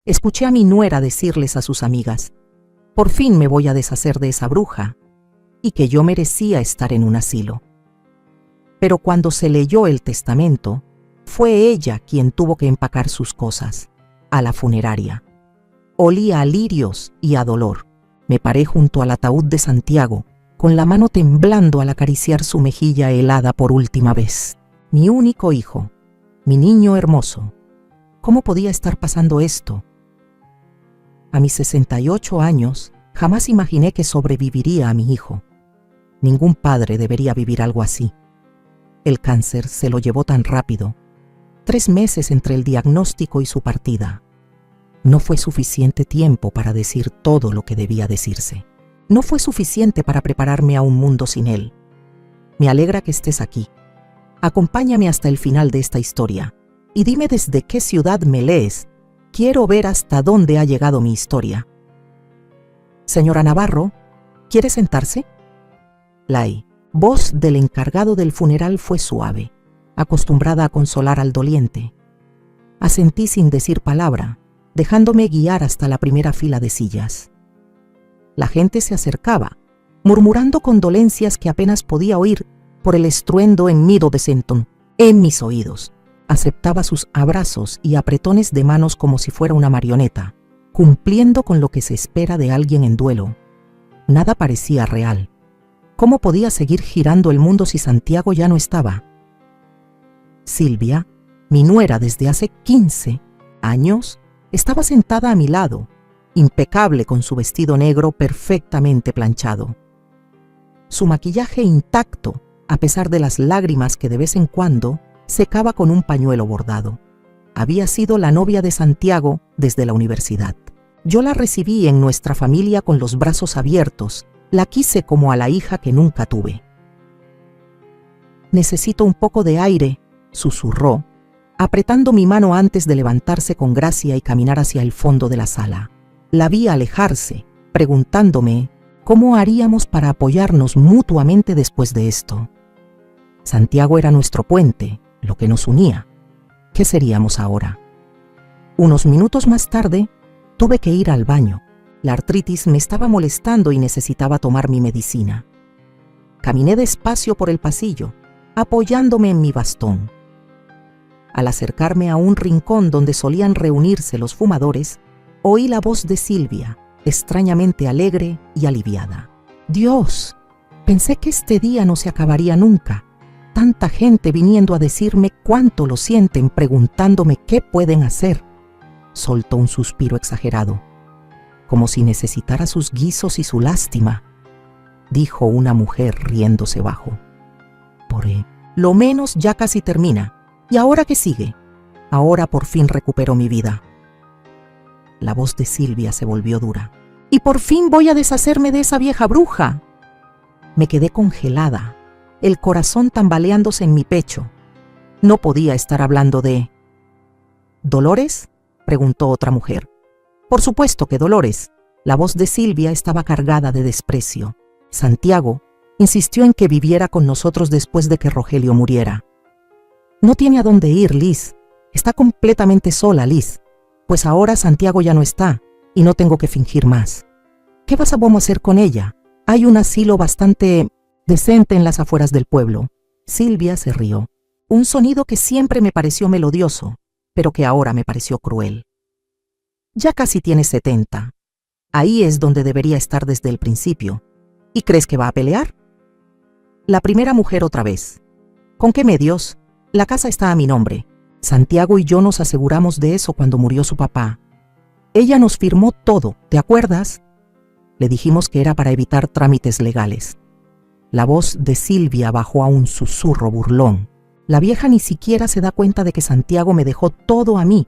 Escuché a mi nuera decirles a sus amigas: por fin me voy a deshacer de esa bruja, y que yo merecía estar en un asilo. Pero cuando se leyó el testamento, fue ella quien tuvo que empacar sus cosas, a la funeraria. Olía a lirios y a dolor. Me paré junto al ataúd de Santiago, con la mano temblando al acariciar su mejilla helada por última vez. Mi único hijo, mi niño hermoso. ¿Cómo podía estar pasando esto? A mis 68 años, jamás imaginé que sobreviviría a mi hijo. Ningún padre debería vivir algo así. El cáncer se lo llevó tan rápido. 3 meses entre el diagnóstico y su partida. No fue suficiente tiempo para decir todo lo que debía decirse. No fue suficiente para prepararme a un mundo sin él. Me alegra que estés aquí. Acompáñame hasta el final de esta historia y dime desde qué ciudad me lees. Quiero ver hasta dónde ha llegado mi historia. Señora Navarro, ¿quiere sentarse? La voz del encargado del funeral fue suave, acostumbrada a consolar al doliente. Asentí sin decir palabra, dejándome guiar hasta la primera fila de sillas. La gente se acercaba, murmurando condolencias que apenas podía oír por el estruendo hennido de Senton en mis oídos. Aceptaba sus abrazos y apretones de manos como si fuera una marioneta, cumpliendo con lo que se espera de alguien en duelo. Nada parecía real. ¿Cómo podía seguir girando el mundo si Santiago ya no estaba? Silvia, mi nuera desde hace 15 años, estaba sentada a mi lado, impecable con su vestido negro perfectamente planchado. Su maquillaje intacto, a pesar de las lágrimas que de vez en cuando secaba con un pañuelo bordado. Había sido la novia de Santiago desde la universidad. Yo la recibí en nuestra familia con los brazos abiertos. La quise como a la hija que nunca tuve. Necesito un poco de aire, susurró, apretando mi mano antes de levantarse con gracia y caminar hacia el fondo de la sala. La vi alejarse, preguntándome cómo haríamos para apoyarnos mutuamente después de esto. Santiago era nuestro puente, lo que nos unía. ¿Qué seríamos ahora? Unos minutos más tarde, tuve que ir al baño. La artritis me estaba molestando y necesitaba tomar mi medicina. Caminé despacio por el pasillo, apoyándome en mi bastón. Al acercarme a un rincón donde solían reunirse los fumadores, oí la voz de Silvia, extrañamente alegre y aliviada. Dios, pensé que este día no se acabaría nunca. Tanta gente viniendo a decirme cuánto lo sienten, preguntándome qué pueden hacer. Soltó un suspiro exagerado, como si necesitara sus guisos y su lástima, dijo una mujer riéndose bajo. Lo menos ya casi termina. ¿Y ahora qué sigue? Ahora por fin recupero mi vida. La voz de Silvia se volvió dura. Y por fin voy a deshacerme de esa vieja bruja. Me quedé congelada, el corazón tambaleándose en mi pecho. No podía estar hablando de... ¿Dolores?, preguntó otra mujer. Por supuesto que Dolores. La voz de Silvia estaba cargada de desprecio. Santiago insistió en que viviera con nosotros después de que Rogelio muriera. No tiene a dónde ir, Liz. Está completamente sola, Liz. Pues ahora Santiago ya no está y no tengo que fingir más. ¿Qué vamos a hacer con ella? Hay un asilo bastante decente en las afueras del pueblo. Silvia se rió. Un sonido que siempre me pareció melodioso, pero que ahora me pareció cruel. Ya casi tiene 70. Ahí es donde debería estar desde el principio. ¿Y crees que va a pelear? La primera mujer otra vez. ¿Con qué medios? La casa está a mi nombre. Santiago y yo nos aseguramos de eso cuando murió su papá. Ella nos firmó todo, ¿te acuerdas? Le dijimos que era para evitar trámites legales. La voz de Silvia bajó a un susurro burlón. La vieja ni siquiera se da cuenta de que Santiago me dejó todo a mí.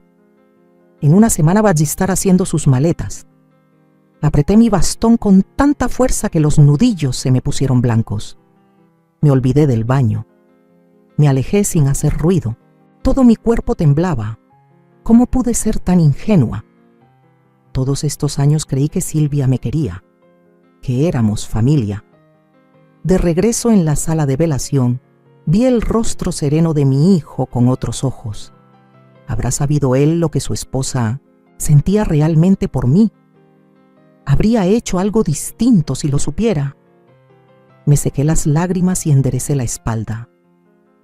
En una semana va a estar haciendo sus maletas. Apreté mi bastón con tanta fuerza que los nudillos se me pusieron blancos. Me olvidé del baño. Me alejé sin hacer ruido. Todo mi cuerpo temblaba. ¿Cómo pude ser tan ingenua? Todos estos años creí que Silvia me quería, que éramos familia. De regreso en la sala de velación, vi el rostro sereno de mi hijo con otros ojos. ¿Habrá sabido él lo que su esposa Sentía realmente por mí. Habría hecho algo distinto si lo supiera. Me sequé las lágrimas y enderecé la espalda.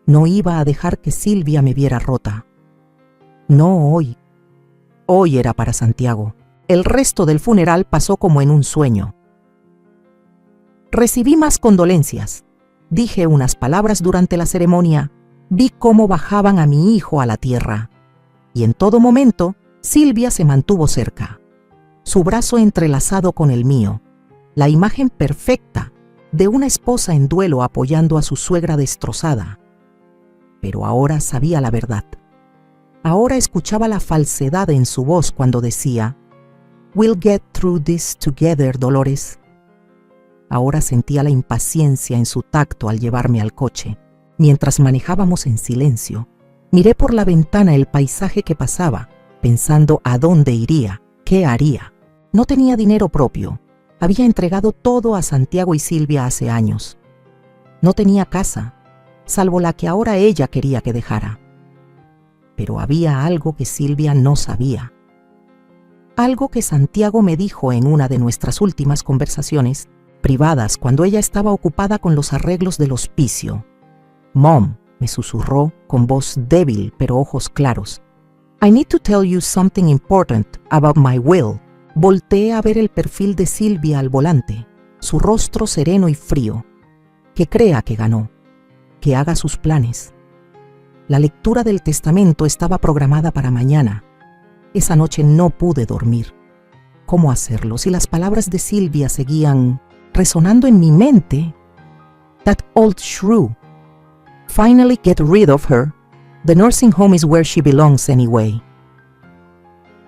No iba a dejar que Silvia me viera rota. No hoy. Hoy era para Santiago. El resto del funeral pasó como en un sueño. Recibí más condolencias. Dije unas palabras durante la ceremonia. Vi cómo bajaban a mi hijo a la tierra. Y en todo momento, Silvia se mantuvo cerca. Su brazo entrelazado con el mío. La imagen perfecta de una esposa en duelo apoyando a su suegra destrozada. Pero ahora sabía la verdad. Ahora escuchaba la falsedad en su voz cuando decía: "We'll get through this together, Dolores". Ahora sentía la impaciencia en su tacto al llevarme al coche. Mientras manejábamos en silencio, miré por la ventana el paisaje que pasaba, pensando a dónde iría, qué haría. No tenía dinero propio. Había entregado todo a Santiago y Silvia hace años. No tenía casa, salvo la que ahora ella quería que dejara. Pero había algo que Silvia no sabía. Algo que Santiago me dijo en una de nuestras últimas conversaciones privadas cuando ella estaba ocupada con los arreglos del hospicio. "Mom", me susurró con voz débil pero ojos claros. "I need to tell you something important about my will". Volteé a ver el perfil de Silvia al volante, su rostro sereno y frío. Que crea que ganó, que haga sus planes. La lectura del testamento estaba programada para mañana. Esa noche no pude dormir. ¿Cómo hacerlo si las palabras de Silvia seguían resonando en mi mente? "That old shrew. Finally get rid of her. The nursing home is where she belongs anyway".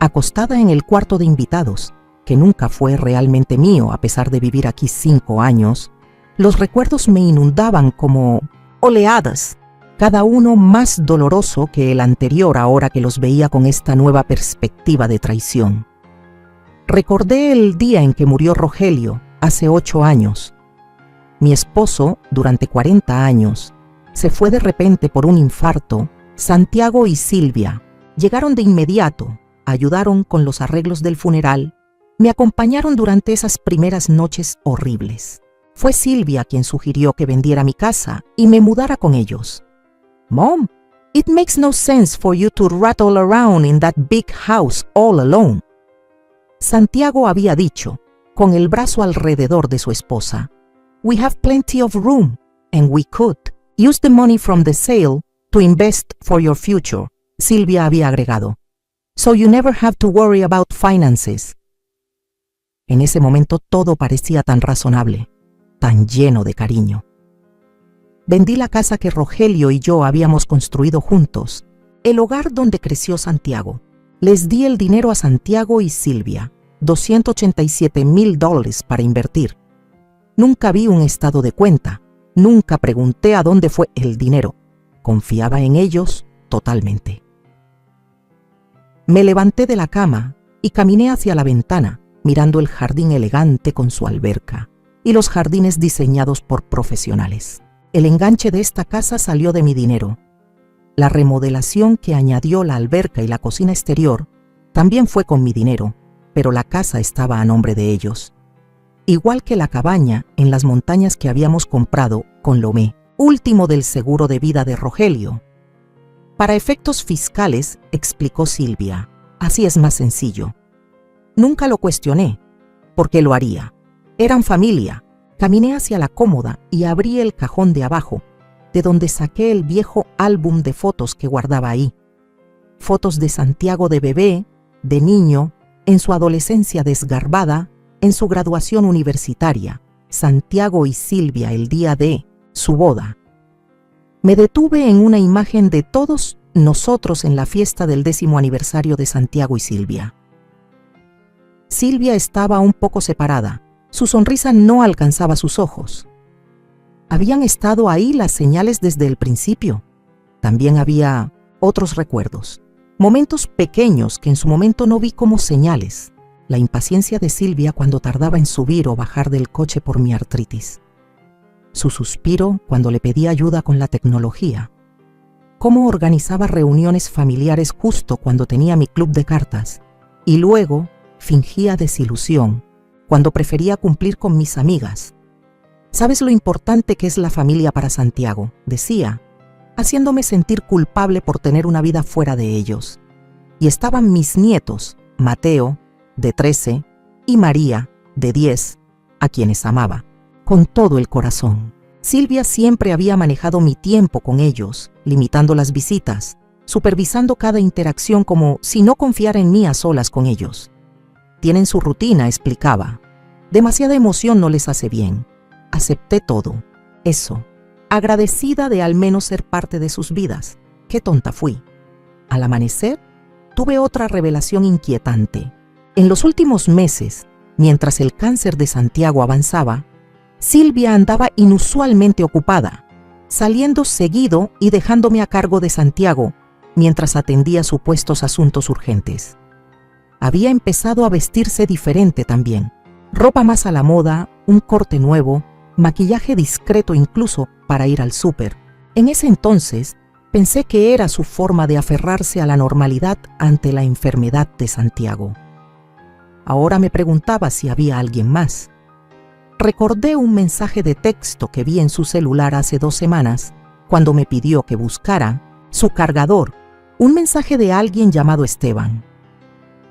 Acostada en el cuarto de invitados, que nunca fue realmente mío a pesar de vivir aquí 5 años, los recuerdos me inundaban como oleadas, cada uno más doloroso que el anterior ahora que los veía con esta nueva perspectiva de traición. Recordé el día en que murió Rogelio, hace 8 años. Mi esposo, durante 40 años, se fue de repente por un infarto. Santiago y Silvia llegaron de inmediato, ayudaron con los arreglos del funeral, me acompañaron durante esas primeras noches horribles. Fue Silvia quien sugirió que vendiera mi casa y me mudara con ellos. "Mom, it makes no sense for you to rattle around in that big house all alone", Santiago había dicho, con el brazo alrededor de su esposa. "We have plenty of room, and we could use the money from the sale to invest for your future", Silvia había agregado. "So you never have to worry about finances". En ese momento todo parecía tan razonable, tan lleno de cariño. Vendí la casa que Rogelio y yo habíamos construido juntos, el hogar donde creció Santiago. Les di el dinero a Santiago y Silvia, $287,000 para invertir. Nunca vi un estado de cuenta, nunca pregunté a dónde fue el dinero. Confiaba en ellos totalmente. Me levanté de la cama y caminé hacia la ventana, mirando el jardín elegante con su alberca y los jardines diseñados por profesionales. El enganche de esta casa salió de mi dinero. La remodelación que añadió la alberca y la cocina exterior también fue con mi dinero, pero la casa estaba a nombre de ellos. Igual que la cabaña en las montañas que habíamos comprado con Lomé, último del seguro de vida de Rogelio. "Para efectos fiscales", explicó Silvia, "así es más sencillo". Nunca lo cuestioné. ¿Por qué lo haría? Eran familia. Caminé hacia la cómoda y abrí el cajón de abajo, de donde saqué el viejo álbum de fotos que guardaba ahí. Fotos de Santiago de bebé, de niño, en su adolescencia desgarbada, en su graduación universitaria, Santiago y Silvia el día de su boda. Me detuve en una imagen de todos nosotros en la fiesta del 10º aniversario de Santiago y Silvia. Silvia estaba un poco separada. Su sonrisa no alcanzaba sus ojos. Habían estado ahí las señales desde el principio. También había otros recuerdos, momentos pequeños que en su momento no vi como señales. La impaciencia de Silvia cuando tardaba en subir o bajar del coche por mi artritis. Su suspiro cuando le pedí ayuda con la tecnología. Cómo organizaba reuniones familiares justo cuando tenía mi club de cartas. y luego fingía desilusión cuando prefería cumplir con mis amigas. «¿Sabes lo importante que es la familia para Santiago?», decía, haciéndome sentir culpable por tener una vida fuera de ellos. Y estaban mis nietos, Mateo, de 13, y María, de 10, a quienes amaba con todo el corazón. Silvia siempre había manejado mi tiempo con ellos, limitando las visitas, supervisando cada interacción como si no confiara en mí a solas con ellos. «Tienen su rutina», explicaba. «Demasiada emoción no les hace bien». Acepté todo. Eso, agradecida de al menos ser parte de sus vidas. Qué tonta fui. Al amanecer, tuve otra revelación inquietante. En los últimos meses, mientras el cáncer de Santiago avanzaba, Silvia andaba inusualmente ocupada, saliendo seguido y dejándome a cargo de Santiago mientras atendía supuestos asuntos urgentes. Había empezado a vestirse diferente también. Ropa más a la moda, un corte nuevo, maquillaje discreto incluso para ir al súper. En ese entonces, pensé que era su forma de aferrarse a la normalidad ante la enfermedad de Santiago. Ahora me preguntaba si había alguien más. Recordé un mensaje de texto que vi en su celular hace 2 semanas, cuando me pidió que buscara su cargador, un mensaje de alguien llamado Esteban.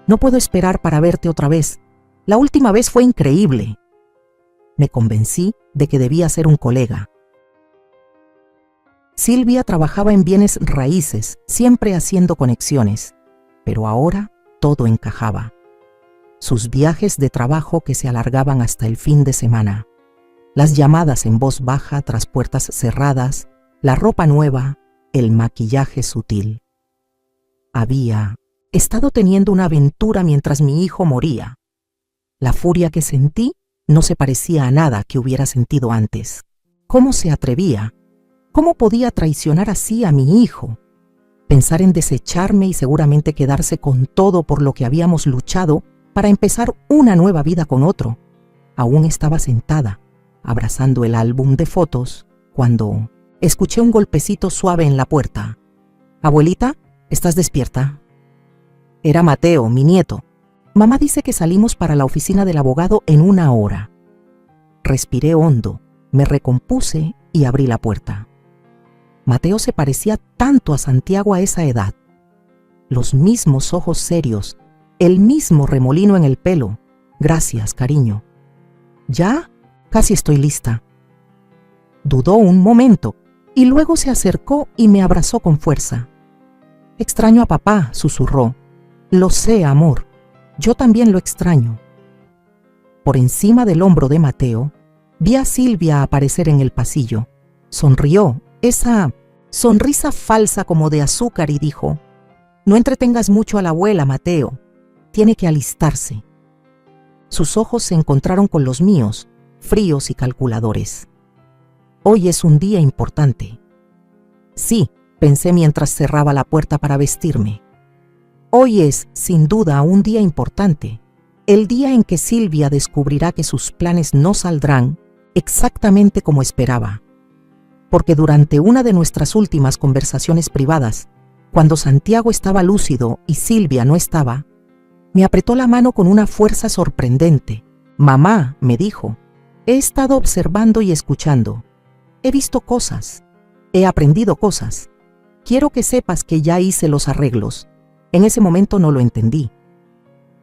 «No puedo esperar para verte otra vez. La última vez fue increíble». Me convencí de que debía ser un colega. Silvia trabajaba en bienes raíces, siempre haciendo conexiones, pero ahora todo encajaba. Sus viajes de trabajo que se alargaban hasta el fin de semana, las llamadas en voz baja tras puertas cerradas, la ropa nueva, el maquillaje sutil. Había estado teniendo una aventura mientras mi hijo moría. La furia que sentí no se parecía a nada que hubiera sentido antes. ¿Cómo se atrevía? ¿Cómo podía traicionar así a mi hijo? Pensar en desecharme y seguramente quedarse con todo por lo que habíamos luchado para empezar una nueva vida con otro. Aún estaba sentada, abrazando el álbum de fotos, cuando escuché un golpecito suave en la puerta. «Abuelita, ¿estás despierta?» Era Mateo, mi nieto. «Mamá dice que salimos para la oficina del abogado en 1 hora». Respiré hondo, me recompuse y abrí la puerta. Mateo se parecía tanto a Santiago a esa edad. Los mismos ojos serios, el mismo remolino en el pelo. «Gracias, cariño». «¿Ya? Casi estoy lista». Dudó un momento y luego se acercó y me abrazó con fuerza. «Extraño a papá», susurró. «Lo sé, amor. Yo también lo extraño». Por encima del hombro de Mateo, vi a Silvia aparecer en el pasillo. Sonrió, esa sonrisa falsa como de azúcar, y dijo: «No entretengas mucho a la abuela, Mateo. Tiene que alistarse». Sus ojos se encontraron con los míos, fríos y calculadores. «Hoy es un día importante». «Sí», pensé mientras cerraba la puerta para vestirme. Hoy es, sin duda, un día importante. El día en que Silvia descubrirá que sus planes no saldrán exactamente como esperaba. Porque durante una de nuestras últimas conversaciones privadas, cuando Santiago estaba lúcido y Silvia no estaba, me apretó la mano con una fuerza sorprendente. «Mamá», me dijo, «he estado observando y escuchando. He visto cosas. He aprendido cosas. Quiero que sepas que ya hice los arreglos». En ese momento no lo entendí,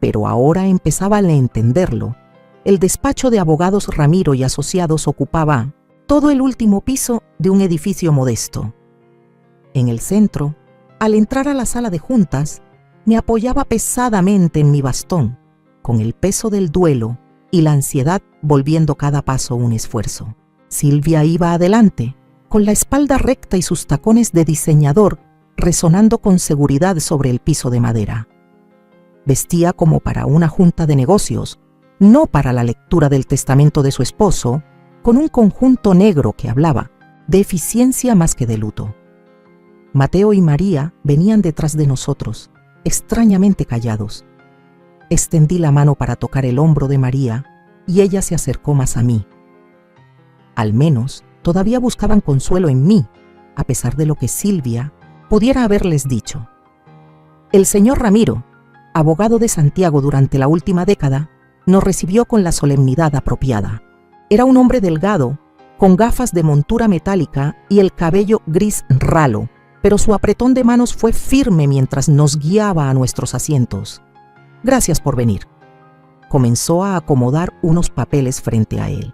pero ahora empezaba a entenderlo. El despacho de abogados Ramiro y Asociados ocupaba todo el último piso de un edificio modesto. En el centro, al entrar a la sala de juntas, me apoyaba pesadamente en mi bastón, con el peso del duelo y la ansiedad volviendo cada paso un esfuerzo. Silvia iba adelante, con la espalda recta y sus tacones de diseñador resonando con seguridad sobre el piso de madera. Vestía como para una junta de negocios, no para la lectura del testamento de su esposo, con un conjunto negro que hablaba de eficiencia más que de luto. Mateo y María venían detrás de nosotros, extrañamente callados. Extendí la mano para tocar el hombro de María y ella se acercó más a mí. Al menos todavía buscaban consuelo en mí, a pesar de lo que Silvia pudiera haberles dicho. «El señor Ramiro», abogado de Santiago durante la última década, nos recibió con la solemnidad apropiada. Era un hombre delgado, con gafas de montura metálica y el cabello gris ralo, pero su apretón de manos fue firme mientras nos guiaba a nuestros asientos. «Gracias por venir». Comenzó a acomodar unos papeles frente a él.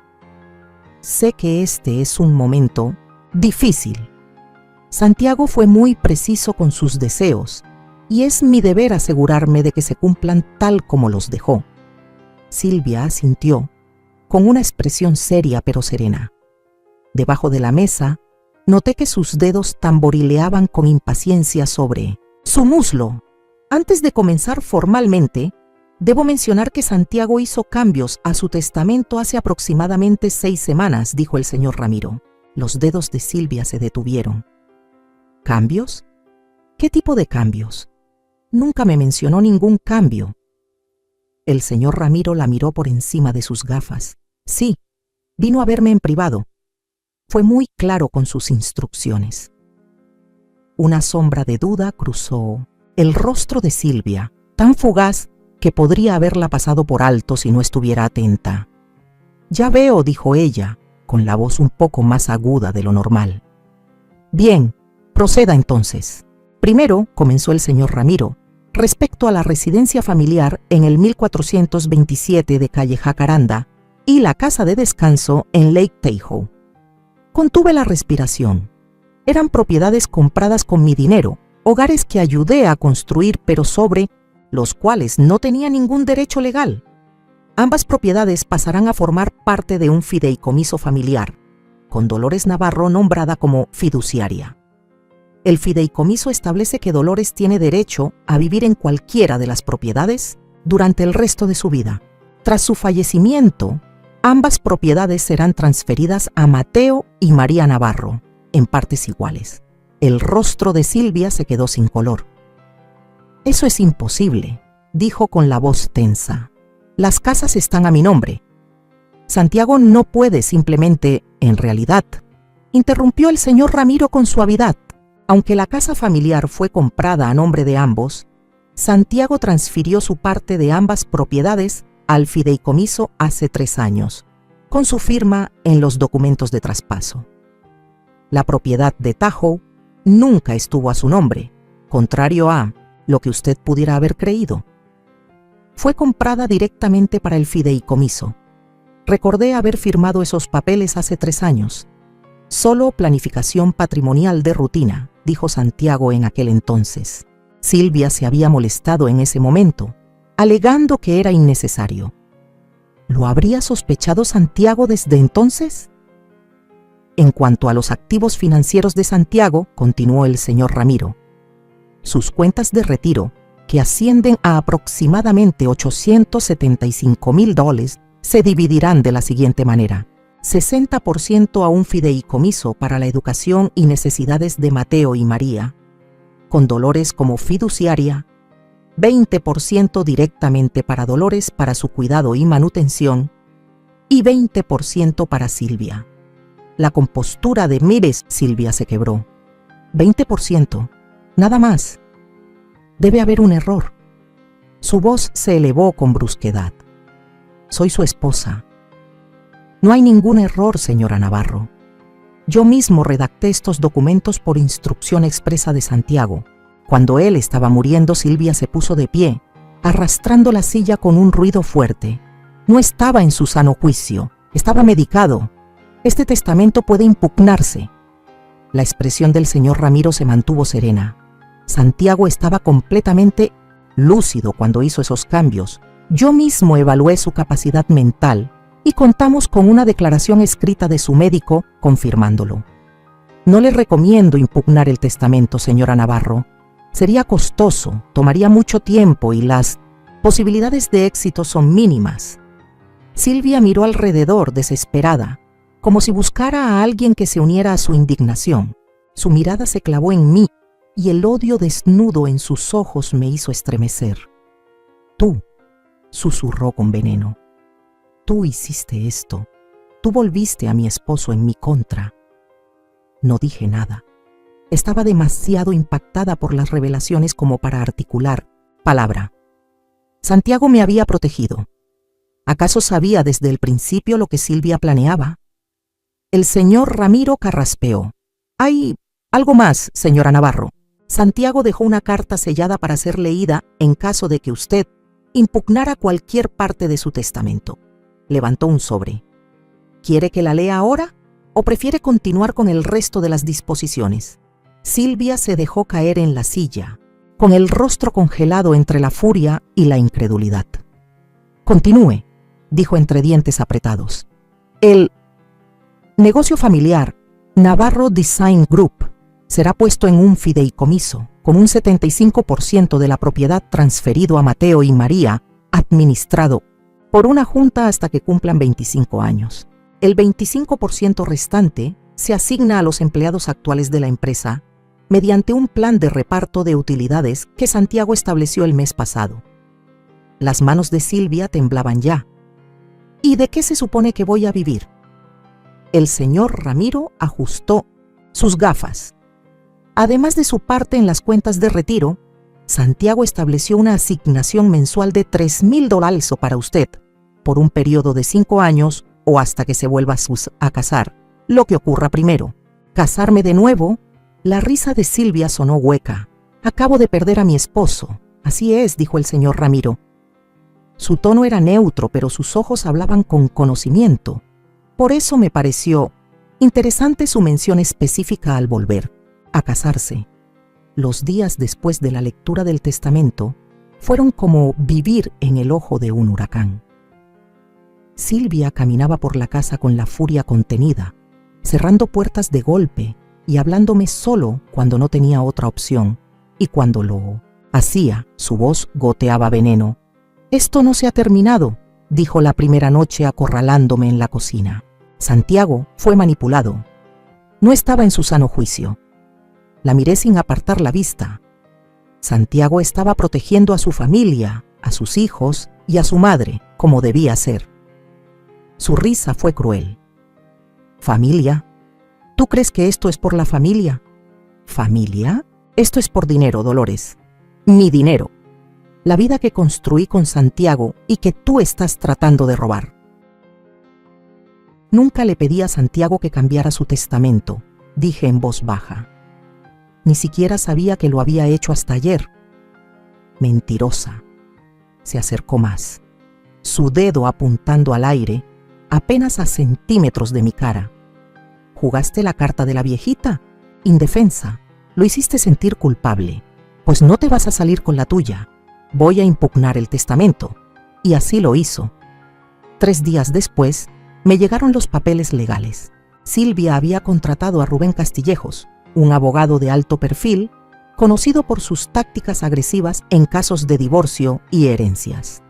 «Sé que este es un momento difícil. Santiago fue muy preciso con sus deseos, y es mi deber asegurarme de que se cumplan tal como los dejó». Silvia asintió, con una expresión seria pero serena. Debajo de la mesa, noté que sus dedos tamborileaban con impaciencia sobre su muslo. Antes de comenzar formalmente, debo mencionar que Santiago hizo cambios a su testamento hace aproximadamente 6 semanas, dijo el señor Ramiro. Los dedos de Silvia se detuvieron. ¿Cambios? ¿Qué tipo de cambios? Nunca me mencionó ningún cambio. El señor Ramiro la miró por encima de sus gafas. Sí, vino a verme en privado. Fue muy claro con sus instrucciones. Una sombra de duda cruzó el rostro de Silvia, tan fugaz que podría haberla pasado por alto si no estuviera atenta. «Ya veo», dijo ella, con la voz un poco más aguda de lo normal. «Bien, proceda entonces». Primero, comenzó el señor Ramiro, respecto a la residencia familiar en el 1427 de calle Jacaranda y la casa de descanso en Lake Tahoe. Contuve la respiración. Eran propiedades compradas con mi dinero, hogares que ayudé a construir, pero sobre los cuales no tenía ningún derecho legal. Ambas propiedades pasarán a formar parte de un fideicomiso familiar, con Dolores Navarro nombrada como fiduciaria. El fideicomiso establece que Dolores tiene derecho a vivir en cualquiera de las propiedades durante el resto de su vida. Tras su fallecimiento, ambas propiedades serán transferidas a Mateo y María Navarro, en partes iguales. El rostro de Silvia se quedó sin color. «Eso es imposible», dijo con la voz tensa. «Las casas están a mi nombre. Santiago no puede simplemente, en realidad», interrumpió el señor Ramiro con suavidad. Aunque la casa familiar fue comprada a nombre de ambos, Santiago transfirió su parte de ambas propiedades al fideicomiso hace 3 años, con su firma en los documentos de traspaso. La propiedad de Tahoe nunca estuvo a su nombre, contrario a lo que usted pudiera haber creído. Fue comprada directamente para el fideicomiso. Recordé haber firmado esos papeles hace 3 años. Solo planificación patrimonial de rutina, dijo Santiago en aquel entonces. Silvia se había molestado en ese momento, alegando que era innecesario. ¿Lo habría sospechado Santiago desde entonces? En cuanto a los activos financieros de Santiago, continuó el señor Ramiro, sus cuentas de retiro, que ascienden a aproximadamente $875,000, se dividirán de la siguiente manera: 60% a un fideicomiso para la educación y necesidades de Mateo y María, con Dolores como fiduciaria, 20% directamente para Dolores para su cuidado y manutención, y 20% para Silvia. La compostura de «Mires, Silvia» se quebró. 20%, nada más. Debe haber un error. Su voz se elevó con brusquedad. Soy su esposa. No hay ningún error, señora Navarro. Yo mismo redacté estos documentos por instrucción expresa de Santiago. Cuando él estaba muriendo, Silvia se puso de pie, arrastrando la silla con un ruido fuerte. No estaba en su sano juicio, estaba medicado. Este testamento puede impugnarse. La expresión del señor Ramiro se mantuvo serena. Santiago estaba completamente lúcido cuando hizo esos cambios. Yo mismo evalué su capacidad mental y contamos con una declaración escrita de su médico confirmándolo. No le recomiendo impugnar el testamento, señora Navarro. Sería costoso, tomaría mucho tiempo y las posibilidades de éxito son mínimas. Silvia miró alrededor desesperada, como si buscara a alguien que se uniera a su indignación. Su mirada se clavó en mí y el odio desnudo en sus ojos me hizo estremecer. «Tú», susurró con veneno, «tú hiciste esto. Tú volviste a mi esposo en mi contra». No dije nada. Estaba demasiado impactada por las revelaciones como para articular palabra. Santiago me había protegido. ¿Acaso sabía desde el principio lo que Silvia planeaba? El señor Ramiro carraspeó. «Hay algo más, señora Navarro. Santiago dejó una carta sellada para ser leída en caso de que usted impugnara cualquier parte de su testamento». Levantó un sobre. «¿Quiere que la lea ahora o prefiere continuar con el resto de las disposiciones?» Silvia se dejó caer en la silla, con el rostro congelado entre la furia y la incredulidad. «Continúe», dijo entre dientes apretados. «El negocio familiar Navarro Design Group será puesto en un fideicomiso, con un 75% de la propiedad transferido a Mateo y María, administrado por una junta hasta que cumplan 25 años. El 25% restante se asigna a los empleados actuales de la empresa mediante un plan de reparto de utilidades que Santiago estableció el mes pasado». Las manos de Silvia temblaban ya. «¿Y de qué se supone que voy a vivir?» El señor Ramiro ajustó sus gafas. Además de su parte en las cuentas de retiro, Santiago estableció una asignación mensual de $3,000 para usted, por un periodo de 5 años o hasta que se vuelva a casar, lo que ocurra primero. ¿Casarme de nuevo? La risa de Silvia sonó hueca. «Acabo de perder a mi esposo». «Así es», dijo el señor Ramiro. Su tono era neutro, pero sus ojos hablaban con conocimiento. Por eso me pareció interesante su mención específica al volver a casarse. Los días después de la lectura del testamento fueron como vivir en el ojo de un huracán. Silvia caminaba por la casa con la furia contenida, cerrando puertas de golpe y hablándome solo cuando no tenía otra opción, y cuando lo hacía, su voz goteaba veneno. «Esto no se ha terminado», dijo la primera noche acorralándome en la cocina. Santiago fue manipulado. No estaba en su sano juicio. La miré sin apartar la vista. Santiago estaba protegiendo a su familia, a sus hijos y a su madre, como debía ser. Su risa fue cruel. «¿Familia? ¿Tú crees que esto es por la familia?» «¿Familia? Esto es por dinero, Dolores. Mi dinero. La vida que construí con Santiago y que tú estás tratando de robar». «Nunca le pedí a Santiago que cambiara su testamento», dije en voz baja. «Ni siquiera sabía que lo había hecho hasta ayer». «Mentirosa». Se acercó más, su dedo apuntando al aire, apenas a centímetros de mi cara. «¿Jugaste la carta de la viejita? Indefensa. Lo hiciste sentir culpable. Pues no te vas a salir con la tuya. Voy a impugnar el testamento». Y así lo hizo. 3 días después, me llegaron los papeles legales. Silvia había contratado a Rubén Castillejos, un abogado de alto perfil, conocido por sus tácticas agresivas en casos de divorcio y herencias.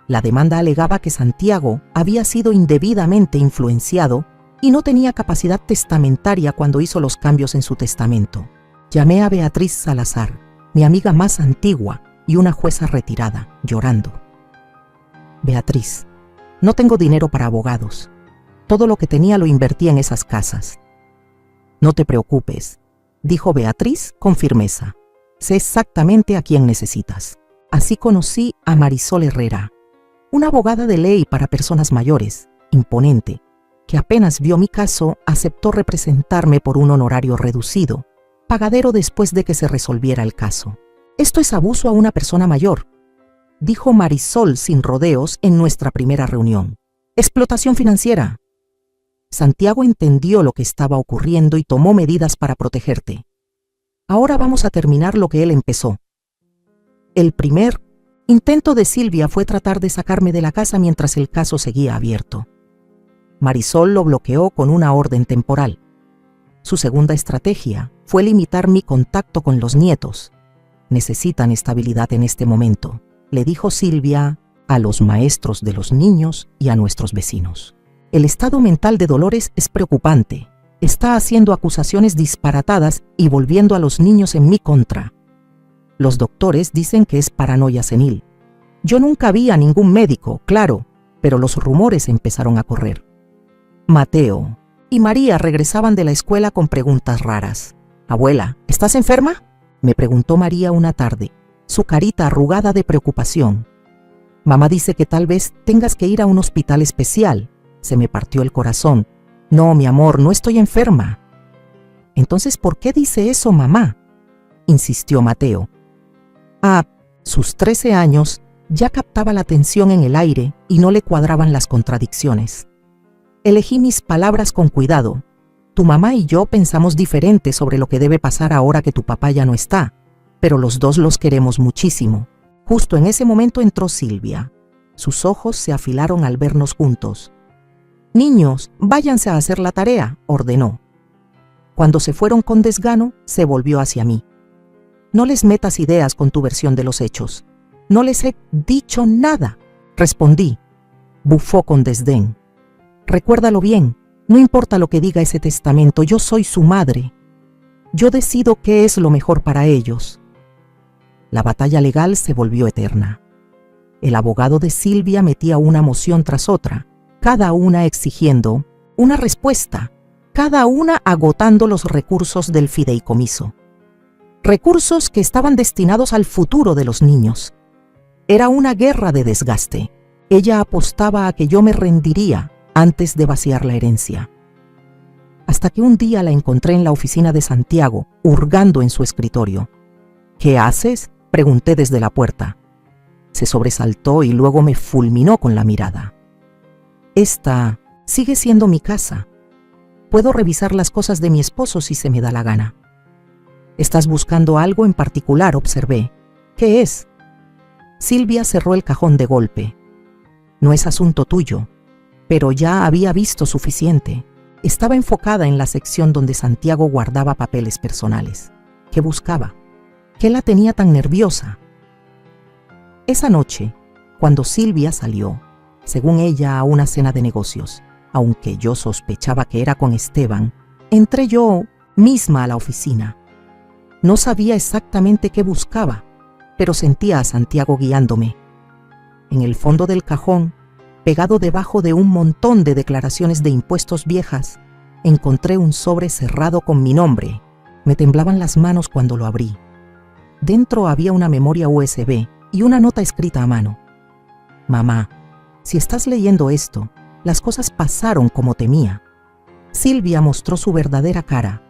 La demanda alegaba que Santiago había sido indebidamente influenciado y no tenía capacidad testamentaria cuando hizo los cambios en su testamento. Llamé a Beatriz Salazar, mi amiga más antigua y una jueza retirada, llorando. «Beatriz, no tengo dinero para abogados. Todo lo que tenía lo invertí en esas casas». «No te preocupes», dijo Beatriz con firmeza. «Sé exactamente a quién necesitas». Así conocí a Marisol Herrera, una abogada de ley para personas mayores, imponente, que apenas vio mi caso aceptó representarme por un honorario reducido, pagadero después de que se resolviera el caso. «Esto es abuso a una persona mayor», dijo Marisol sin rodeos en nuestra primera reunión. «Explotación financiera». Santiago entendió lo que estaba ocurriendo y tomó medidas para protegerte. Ahora vamos a terminar lo que él empezó. El primer intento de Silvia fue tratar de sacarme de la casa mientras el caso seguía abierto. Marisol lo bloqueó con una orden temporal. Su segunda estrategia fue limitar mi contacto con los nietos. «Necesitan estabilidad en este momento», le dijo Silvia a los maestros de los niños y a nuestros vecinos. «El estado mental de Dolores es preocupante. Está haciendo acusaciones disparatadas y volviendo a los niños en mi contra. Los doctores dicen que es paranoia senil. Yo nunca vi a ningún médico, claro, pero los rumores empezaron a correr». Mateo y María regresaban de la escuela con preguntas raras. «Abuela, ¿estás enferma?», me preguntó María una tarde, su carita arrugada de preocupación. Mamá dice que tal vez tengas que ir a un hospital especial. Se me partió el corazón. No, mi amor, no estoy enferma. Entonces, ¿por qué dice eso, mamá?, insistió Mateo. A sus 13 años ya captaba la tensión en el aire y no le cuadraban las contradicciones. Elegí mis palabras con cuidado. Tu mamá y yo pensamos diferente sobre lo que debe pasar ahora que tu papá ya no está, pero los dos los queremos muchísimo. Justo en ese momento entró Silvia. Sus ojos se afilaron al vernos juntos. Niños, váyanse a hacer la tarea, ordenó. Cuando se fueron con desgano, se volvió hacia mí. No les metas ideas con tu versión de los hechos. No les he dicho nada, respondí. Bufó con desdén. Recuérdalo bien, no importa lo que diga ese testamento, yo soy su madre. Yo decido qué es lo mejor para ellos. La batalla legal se volvió eterna. El abogado de Silvia metía una moción tras otra, cada una exigiendo una respuesta, cada una agotando los recursos del fideicomiso. Recursos que estaban destinados al futuro de los niños. Era una guerra de desgaste. Ella apostaba a que yo me rendiría antes de vaciar la herencia. Hasta que un día la encontré en la oficina de Santiago, hurgando en su escritorio. ¿Qué haces?, pregunté desde la puerta. Se sobresaltó y luego me fulminó con la mirada. Esta sigue siendo mi casa. Puedo revisar las cosas de mi esposo si se me da la gana. Estás buscando algo en particular, observé. ¿Qué es? Silvia cerró el cajón de golpe. No es asunto tuyo, pero ya había visto suficiente. Estaba enfocada en la sección donde Santiago guardaba papeles personales. ¿Qué buscaba? ¿Qué la tenía tan nerviosa? Esa noche, cuando Silvia salió, según ella, a una cena de negocios, aunque yo sospechaba que era con Esteban, entré yo misma a la oficina. No sabía exactamente qué buscaba, pero sentía a Santiago guiándome. En el fondo del cajón, pegado debajo de un montón de declaraciones de impuestos viejas, encontré un sobre cerrado con mi nombre. Me temblaban las manos cuando lo abrí. Dentro había una memoria USB y una nota escrita a mano. Mamá, si estás leyendo esto, las cosas pasaron como temía. Silvia mostró su verdadera cara.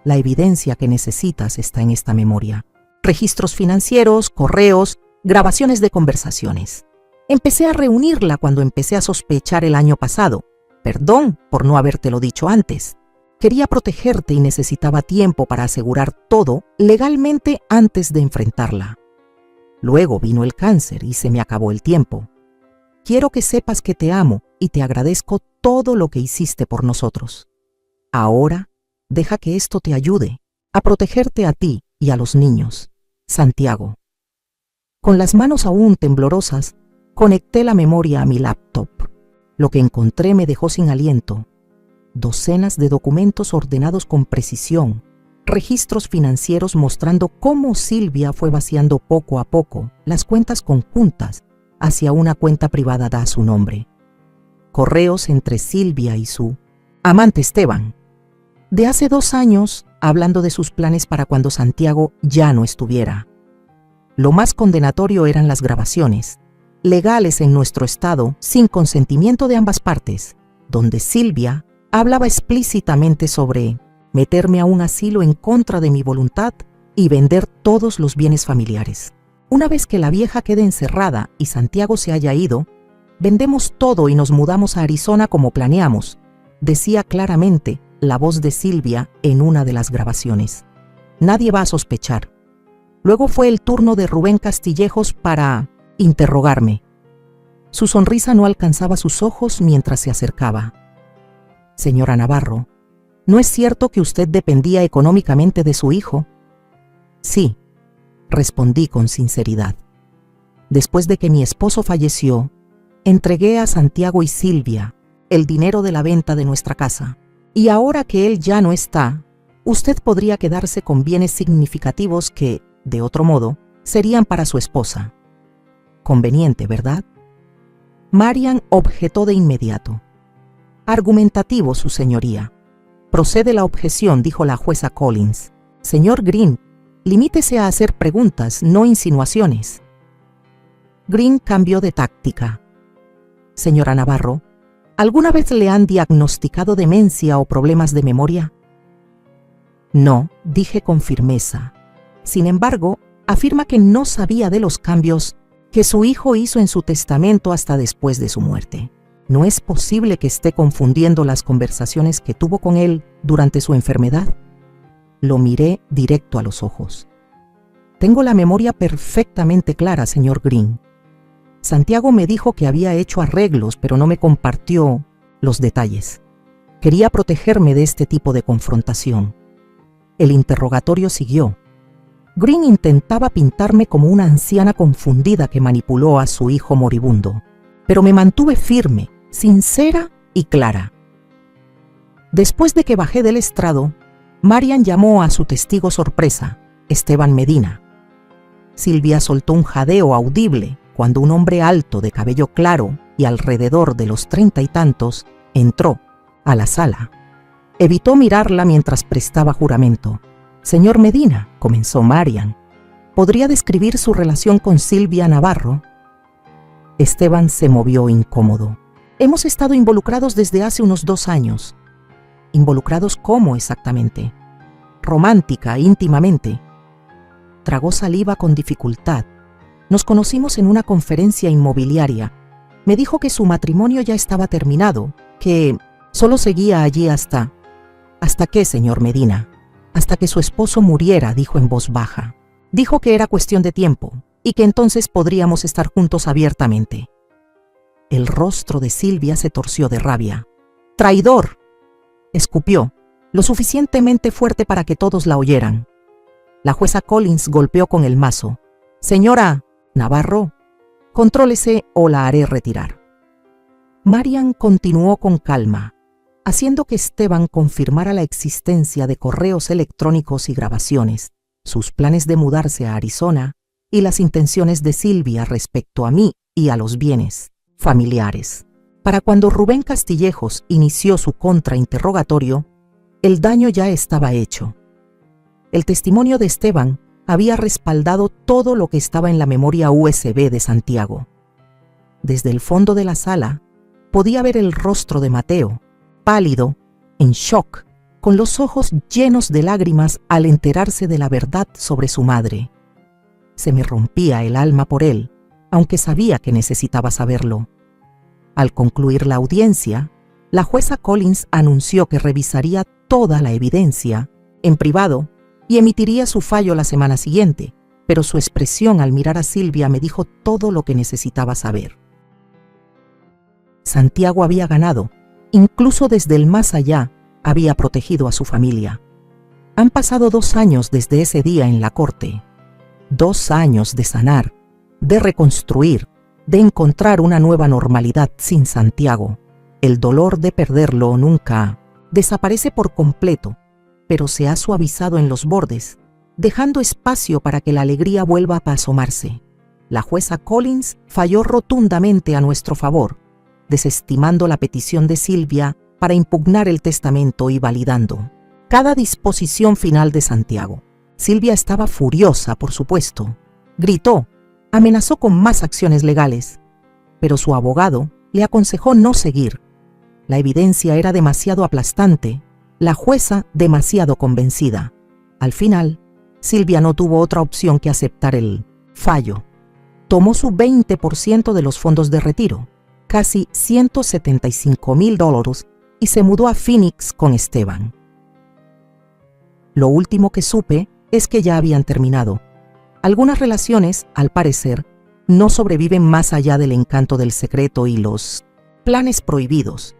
La evidencia que necesitas está en esta memoria. Registros financieros, correos, grabaciones de conversaciones. Empecé a reunirla cuando empecé a sospechar el año pasado. Perdón por no habértelo dicho antes. Quería protegerte y necesitaba tiempo para asegurar todo legalmente antes de enfrentarla. Luego vino el cáncer y se me acabó el tiempo. Quiero que sepas que te amo y te agradezco todo lo que hiciste por nosotros. Ahora, deja que esto te ayude a protegerte a ti y a los niños. Santiago. Con las manos aún temblorosas, conecté la memoria a mi laptop. Lo que encontré me dejó sin aliento. Docenas de documentos ordenados con precisión, registros financieros mostrando cómo Silvia fue vaciando poco a poco las cuentas conjuntas hacia una cuenta privada a su nombre. Correos entre Silvia y su amante Esteban. De hace 2 años, hablando de sus planes para cuando Santiago ya no estuviera. Lo más condenatorio eran las grabaciones, legales en nuestro estado, sin consentimiento de ambas partes, donde Silvia hablaba explícitamente sobre meterme a un asilo en contra de mi voluntad y vender todos los bienes familiares. Una vez que la vieja quede encerrada y Santiago se haya ido, vendemos todo y nos mudamos a Arizona como planeamos, decía claramente la voz de Silvia en una de las grabaciones. Nadie va a sospechar. Luego fue el turno de Rubén Castillejos para interrogarme. Su sonrisa no alcanzaba sus ojos mientras se acercaba. Señora Navarro, ¿no es cierto que usted dependía económicamente de su hijo? Sí, respondí con sinceridad. Después de que mi esposo falleció, entregué a Santiago y Silvia el dinero de la venta de nuestra casa. Y ahora que él ya no está, usted podría quedarse con bienes significativos que, de otro modo, serían para su esposa. Conveniente, ¿verdad? Marian objetó de inmediato. Argumentativo, su señoría. Procede la objeción, dijo la jueza Collins. Señor Green, limítese a hacer preguntas, no insinuaciones. Green cambió de táctica. Señora Navarro, ¿alguna vez le han diagnosticado demencia o problemas de memoria? No, dije con firmeza. Sin embargo, afirma que no sabía de los cambios que su hijo hizo en su testamento hasta después de su muerte. ¿No es posible que esté confundiendo las conversaciones que tuvo con él durante su enfermedad? Lo miré directo a los ojos. Tengo la memoria perfectamente clara, señor Green. Santiago me dijo que había hecho arreglos, pero no me compartió los detalles. Quería protegerme de este tipo de confrontación. El interrogatorio siguió. Green intentaba pintarme como una anciana confundida que manipuló a su hijo moribundo, pero me mantuve firme, sincera y clara. Después de que bajé del estrado, Marian llamó a su testigo sorpresa, Esteban Medina. Silvia soltó un jadeo audible cuando un hombre alto de cabello claro y alrededor de los 30 y tantos entró a la sala. Evitó mirarla mientras prestaba juramento. Señor Medina, comenzó Marian, ¿podría describir su relación con Silvia Navarro? Esteban se movió incómodo. Hemos estado involucrados desde hace unos 2 años. ¿Involucrados cómo exactamente? Romántica, íntimamente. Tragó saliva con dificultad. Nos conocimos en una conferencia inmobiliaria. Me dijo que su matrimonio ya estaba terminado, que solo seguía allí ¿Hasta qué, señor Medina? Hasta que su esposo muriera, dijo en voz baja. Dijo que era cuestión de tiempo y que entonces podríamos estar juntos abiertamente. El rostro de Silvia se torció de rabia. ¡Traidor!, escupió, lo suficientemente fuerte para que todos la oyeran. La jueza Collins golpeó con el mazo. Señora Navarro, contrólese o la haré retirar. Marian continuó con calma, haciendo que Esteban confirmara la existencia de correos electrónicos y grabaciones, sus planes de mudarse a Arizona y las intenciones de Silvia respecto a mí y a los bienes familiares. Para cuando Rubén Castillejos inició su contrainterrogatorio, el daño ya estaba hecho. El testimonio de Esteban había respaldado todo lo que estaba en la memoria USB de Santiago. Desde el fondo de la sala podía ver el rostro de Mateo, pálido, en shock, con los ojos llenos de lágrimas al enterarse de la verdad sobre su madre. Se me rompía el alma por él, aunque sabía que necesitaba saberlo. Al concluir la audiencia, la jueza Collins anunció que revisaría toda la evidencia, en privado, y emitiría su fallo la semana siguiente, pero su expresión al mirar a Silvia me dijo todo lo que necesitaba saber. Santiago había ganado, incluso desde el más allá, había protegido a su familia. Han pasado 2 años desde ese día en la corte. 2 años de sanar, de reconstruir, de encontrar una nueva normalidad sin Santiago. El dolor de perderlo nunca desaparece por completo, pero se ha suavizado en los bordes, dejando espacio para que la alegría vuelva a asomarse. La jueza Collins falló rotundamente a nuestro favor, desestimando la petición de Silvia para impugnar el testamento y validando cada disposición final de Santiago. Silvia estaba furiosa, por supuesto. Gritó, amenazó con más acciones legales, pero su abogado le aconsejó no seguir. La evidencia era demasiado aplastante, la jueza demasiado convencida. Al final, Silvia no tuvo otra opción que aceptar el fallo. Tomó su 20% de los fondos de retiro, casi $175,000, y se mudó a Phoenix con Esteban. Lo último que supe es que ya habían terminado. Algunas relaciones, al parecer, no sobreviven más allá del encanto del secreto y los planes prohibidos.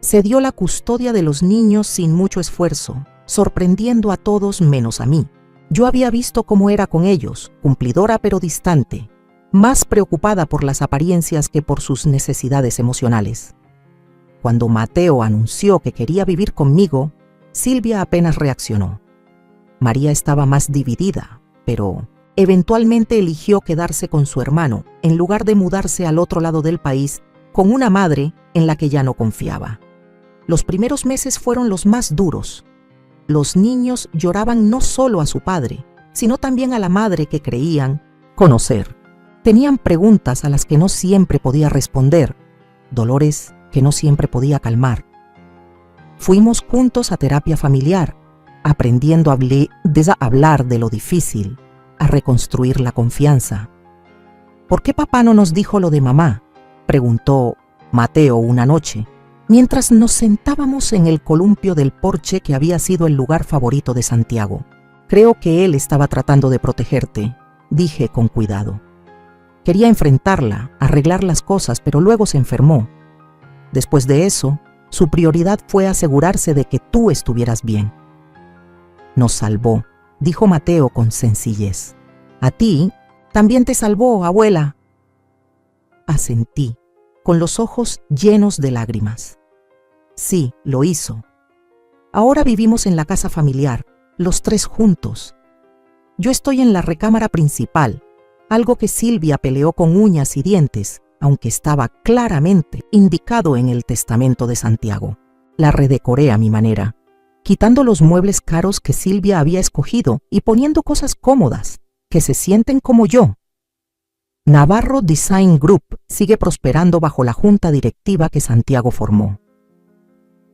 Se dio la custodia de los niños sin mucho esfuerzo, sorprendiendo a todos menos a mí. Yo había visto cómo era con ellos, cumplidora pero distante, más preocupada por las apariencias que por sus necesidades emocionales. Cuando Mateo anunció que quería vivir conmigo, Silvia apenas reaccionó. María estaba más dividida, pero eventualmente eligió quedarse con su hermano en lugar de mudarse al otro lado del país con una madre en la que ya no confiaba. Los primeros meses fueron los más duros. Los niños lloraban no solo a su padre, sino también a la madre que creían conocer. Tenían preguntas a las que no siempre podía responder, dolores que no siempre podía calmar. Fuimos juntos a terapia familiar, aprendiendo a hablar de lo difícil, a reconstruir la confianza. ¿Por qué papá no nos dijo lo de mamá?, preguntó Mateo una noche, mientras nos sentábamos en el columpio del porche que había sido el lugar favorito de Santiago. Creo que él estaba tratando de protegerte, dije con cuidado. Quería enfrentarla, arreglar las cosas, pero luego se enfermó. Después de eso, su prioridad fue asegurarse de que tú estuvieras bien. Nos salvó, dijo Mateo con sencillez. A ti también te salvó, abuela. Asentí, con los ojos llenos de lágrimas. Sí, lo hizo. Ahora vivimos en la casa familiar, los tres juntos. Yo estoy en la recámara principal, algo que Silvia peleó con uñas y dientes, aunque estaba claramente indicado en el testamento de Santiago. La redecoré a mi manera, quitando los muebles caros que Silvia había escogido y poniendo cosas cómodas, que se sienten como yo. Navarro Design Group sigue prosperando bajo la junta directiva que Santiago formó.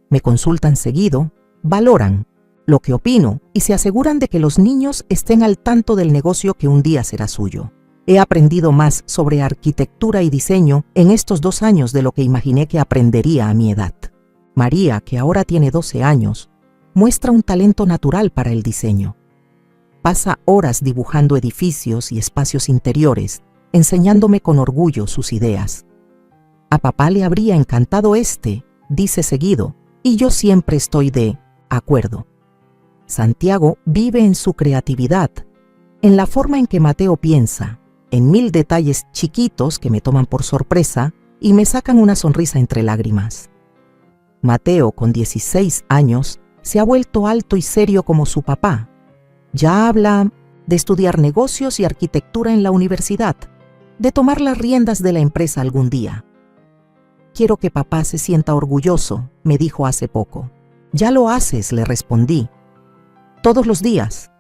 Me consultan seguido, valoran lo que opino y se aseguran de que los niños estén al tanto del negocio que un día será suyo. He aprendido más sobre arquitectura y diseño en estos 2 años de lo que imaginé que aprendería a mi edad. María, que ahora tiene 12 años, muestra un talento natural para el diseño. Pasa horas dibujando edificios y espacios interiores, enseñándome con orgullo sus ideas. A papá le habría encantado dice seguido, y yo siempre estoy de acuerdo. Santiago vive en su creatividad, en la forma en que Mateo piensa, en 1000 detalles chiquitos que me toman por sorpresa y me sacan una sonrisa entre lágrimas. Mateo, con 16 años, se ha vuelto alto y serio como su papá. Ya habla de estudiar negocios y arquitectura en la universidad, de tomar las riendas de la empresa algún día. Quiero que papá se sienta orgulloso, me dijo hace poco. Ya lo haces, le respondí. Todos los días.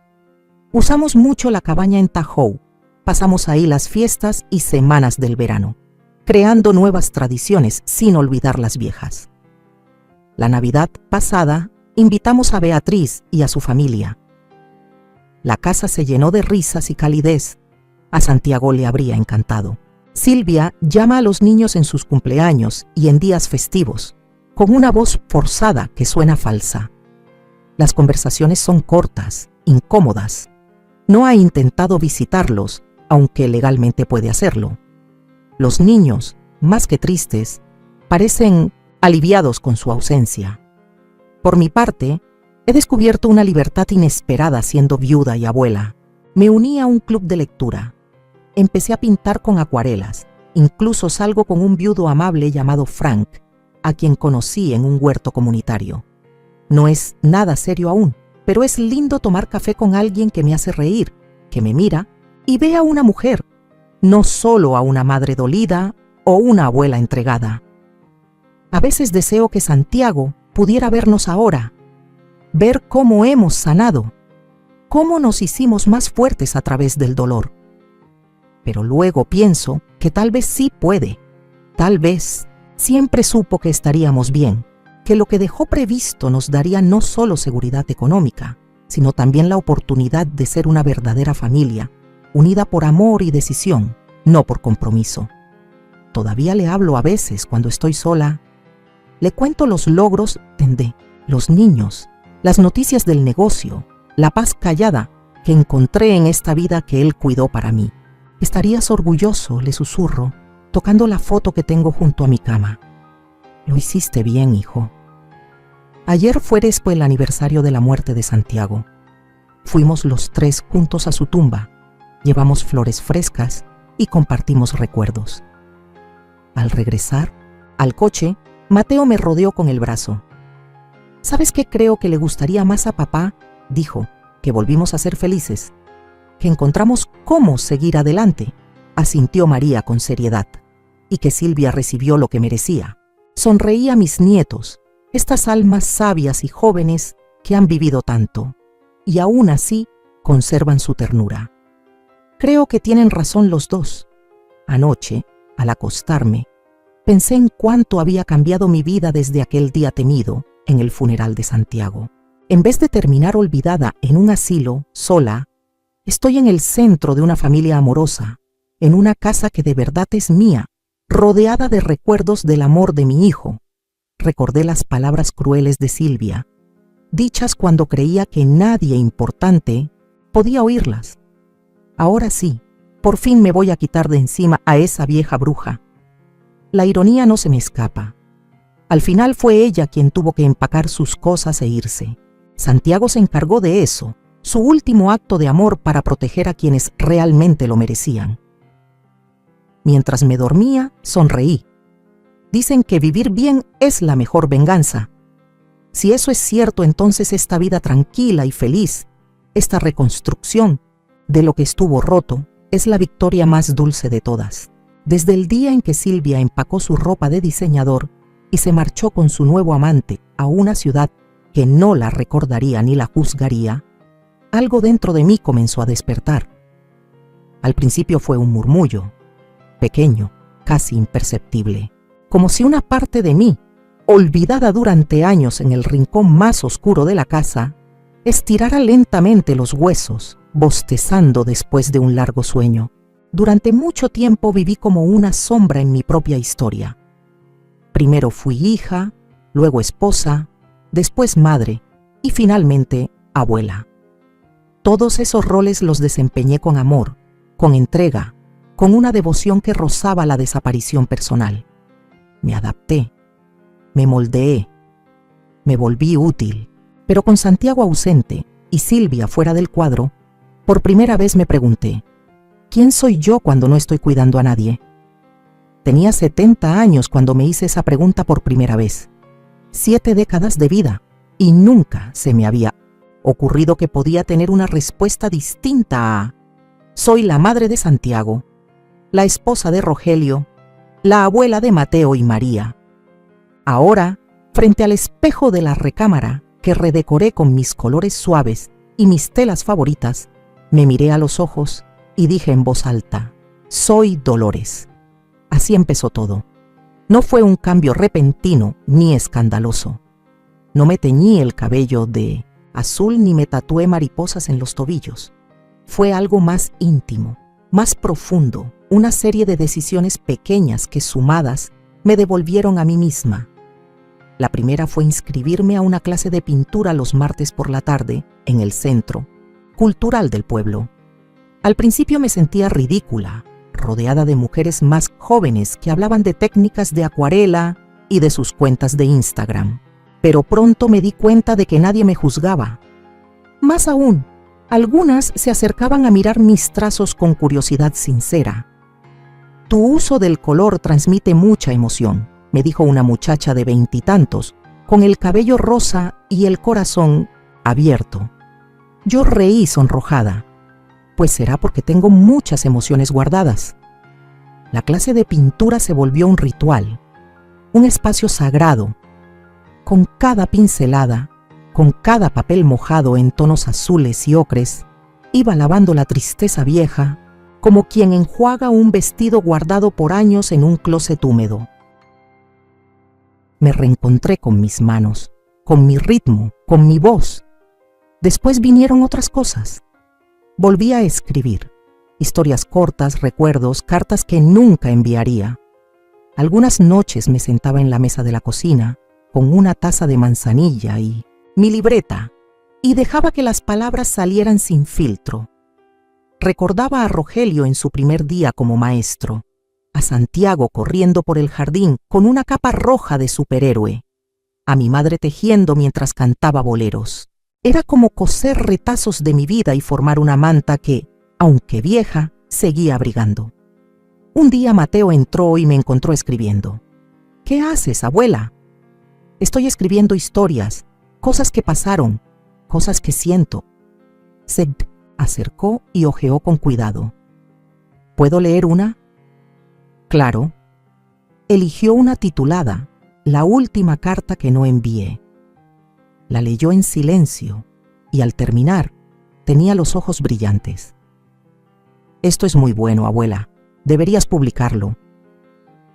Usamos mucho la cabaña en Tahoe. Pasamos ahí las fiestas y semanas del verano, creando nuevas tradiciones sin olvidar las viejas. La Navidad pasada invitamos a Beatriz y a su familia. La casa se llenó de risas y calidez. A Santiago le habría encantado. Silvia llama a los niños en sus cumpleaños y en días festivos, con una voz forzada que suena falsa. Las conversaciones son cortas, incómodas. No ha intentado visitarlos, aunque legalmente puede hacerlo. Los niños, más que tristes, parecen aliviados con su ausencia. Por mi parte, he descubierto una libertad inesperada siendo viuda y abuela. Me uní a un club de lectura. Empecé a pintar con acuarelas. Incluso salgo con un viudo amable llamado Frank, a quien conocí en un huerto comunitario. No es nada serio aún, pero es lindo tomar café con alguien que me hace reír, que me mira y ve a una mujer, no solo a una madre dolida o una abuela entregada. A veces deseo que Santiago pudiera vernos ahora, ver cómo hemos sanado, cómo nos hicimos más fuertes a través del dolor. Pero luego pienso que tal vez sí puede, tal vez siempre supo que estaríamos bien, que lo que dejó previsto nos daría no solo seguridad económica, sino también la oportunidad de ser una verdadera familia, unida por amor y decisión, no por compromiso. Todavía le hablo a veces cuando estoy sola. Le cuento los logros de los niños, las noticias del negocio, la paz callada que encontré en esta vida que él cuidó para mí. Estarías orgulloso, le susurro, tocando la foto que tengo junto a mi cama. Lo hiciste bien, hijo. Ayer fue después el aniversario de la muerte de Santiago. Fuimos los 3 juntos a su tumba. Llevamos flores frescas y compartimos recuerdos. Al regresar, al coche, Mateo me rodeó con el brazo. ¿Sabes qué creo que le gustaría más a papá? Dijo, que volvimos a ser felices, que encontramos cómo seguir adelante, asintió María con seriedad, y que Silvia recibió lo que merecía. Sonreí a mis nietos, estas almas sabias y jóvenes que han vivido tanto, y aún así conservan su ternura. Creo que tienen razón los dos. Anoche, al acostarme, pensé en cuánto había cambiado mi vida desde aquel día temido en el funeral de Santiago. En vez de terminar olvidada en un asilo, sola, estoy en el centro de una familia amorosa, en una casa que de verdad es mía, rodeada de recuerdos del amor de mi hijo. Recordé las palabras crueles de Silvia, dichas cuando creía que nadie importante podía oírlas. Ahora sí, por fin me voy a quitar de encima a esa vieja bruja. La ironía no se me escapa. Al final fue ella quien tuvo que empacar sus cosas e irse. Santiago se encargó de eso, su último acto de amor para proteger a quienes realmente lo merecían. Mientras me dormía, sonreí. Dicen que vivir bien es la mejor venganza. Si eso es cierto, entonces esta vida tranquila y feliz, esta reconstrucción de lo que estuvo roto, es la victoria más dulce de todas. Desde el día en que Silvia empacó su ropa de diseñador y se marchó con su nuevo amante a una ciudad que no la recordaría ni la juzgaría, algo dentro de mí comenzó a despertar. Al principio fue un murmullo, pequeño, casi imperceptible, como si una parte de mí, olvidada durante años en el rincón más oscuro de la casa, estirara lentamente los huesos, bostezando después de un largo sueño. Durante mucho tiempo viví como una sombra en mi propia historia. Primero fui hija, luego esposa, después madre y finalmente abuela. Todos esos roles los desempeñé con amor, con entrega, con una devoción que rozaba la desaparición personal. Me adapté, me moldeé, me volví útil, pero con Santiago ausente y Silvia fuera del cuadro, por primera vez me pregunté, ¿quién soy yo cuando no estoy cuidando a nadie? Tenía 70 años cuando me hice esa pregunta por primera vez. 7 décadas de vida y nunca se me había ocurrido que podía tener una respuesta distinta a soy la madre de Santiago, la esposa de Rogelio, la abuela de Mateo y María. Ahora, frente al espejo de la recámara que redecoré con mis colores suaves y mis telas favoritas, me miré a los ojos y dije en voz alta, soy Dolores. Así empezó todo. No fue un cambio repentino ni escandaloso. No me teñí el cabello de azul ni me tatué mariposas en los tobillos. Fue algo más íntimo, más profundo, una serie de decisiones pequeñas que sumadas me devolvieron a mí misma. La primera fue inscribirme a una clase de pintura los martes por la tarde en el centro cultural del pueblo. Al principio me sentía ridícula, rodeada de mujeres más jóvenes que hablaban de técnicas de acuarela y de sus cuentas de Instagram. Pero pronto me di cuenta de que nadie me juzgaba. Más aún, algunas se acercaban a mirar mis trazos con curiosidad sincera. Tu uso del color transmite mucha emoción, me dijo una muchacha de 20 y tantos, con el cabello rosa y el corazón abierto. Yo reí sonrojada, pues será porque tengo muchas emociones guardadas. La clase de pintura se volvió un ritual, un espacio sagrado. Con cada pincelada, con cada papel mojado en tonos azules y ocres, iba lavando la tristeza vieja, como quien enjuaga un vestido guardado por años en un closet húmedo. Me reencontré con mis manos, con mi ritmo, con mi voz. Después vinieron otras cosas. Volví a escribir, historias cortas, recuerdos, cartas que nunca enviaría. Algunas noches me sentaba en la mesa de la cocina, con una taza de manzanilla y mi libreta, y dejaba que las palabras salieran sin filtro. Recordaba a Rogelio en su primer día como maestro, a Santiago corriendo por el jardín con una capa roja de superhéroe, a mi madre tejiendo mientras cantaba boleros. Era como coser retazos de mi vida y formar una manta que, aunque vieja, seguía abrigando. Un día Mateo entró y me encontró escribiendo. ¿Qué haces, abuela? Estoy escribiendo historias, cosas que pasaron, cosas que siento. Se acercó y hojeó con cuidado. ¿Puedo leer una? Claro. Eligió una titulada, La última carta que no envié. La leyó en silencio y al terminar tenía los ojos brillantes. Esto es muy bueno, abuela. Deberías publicarlo.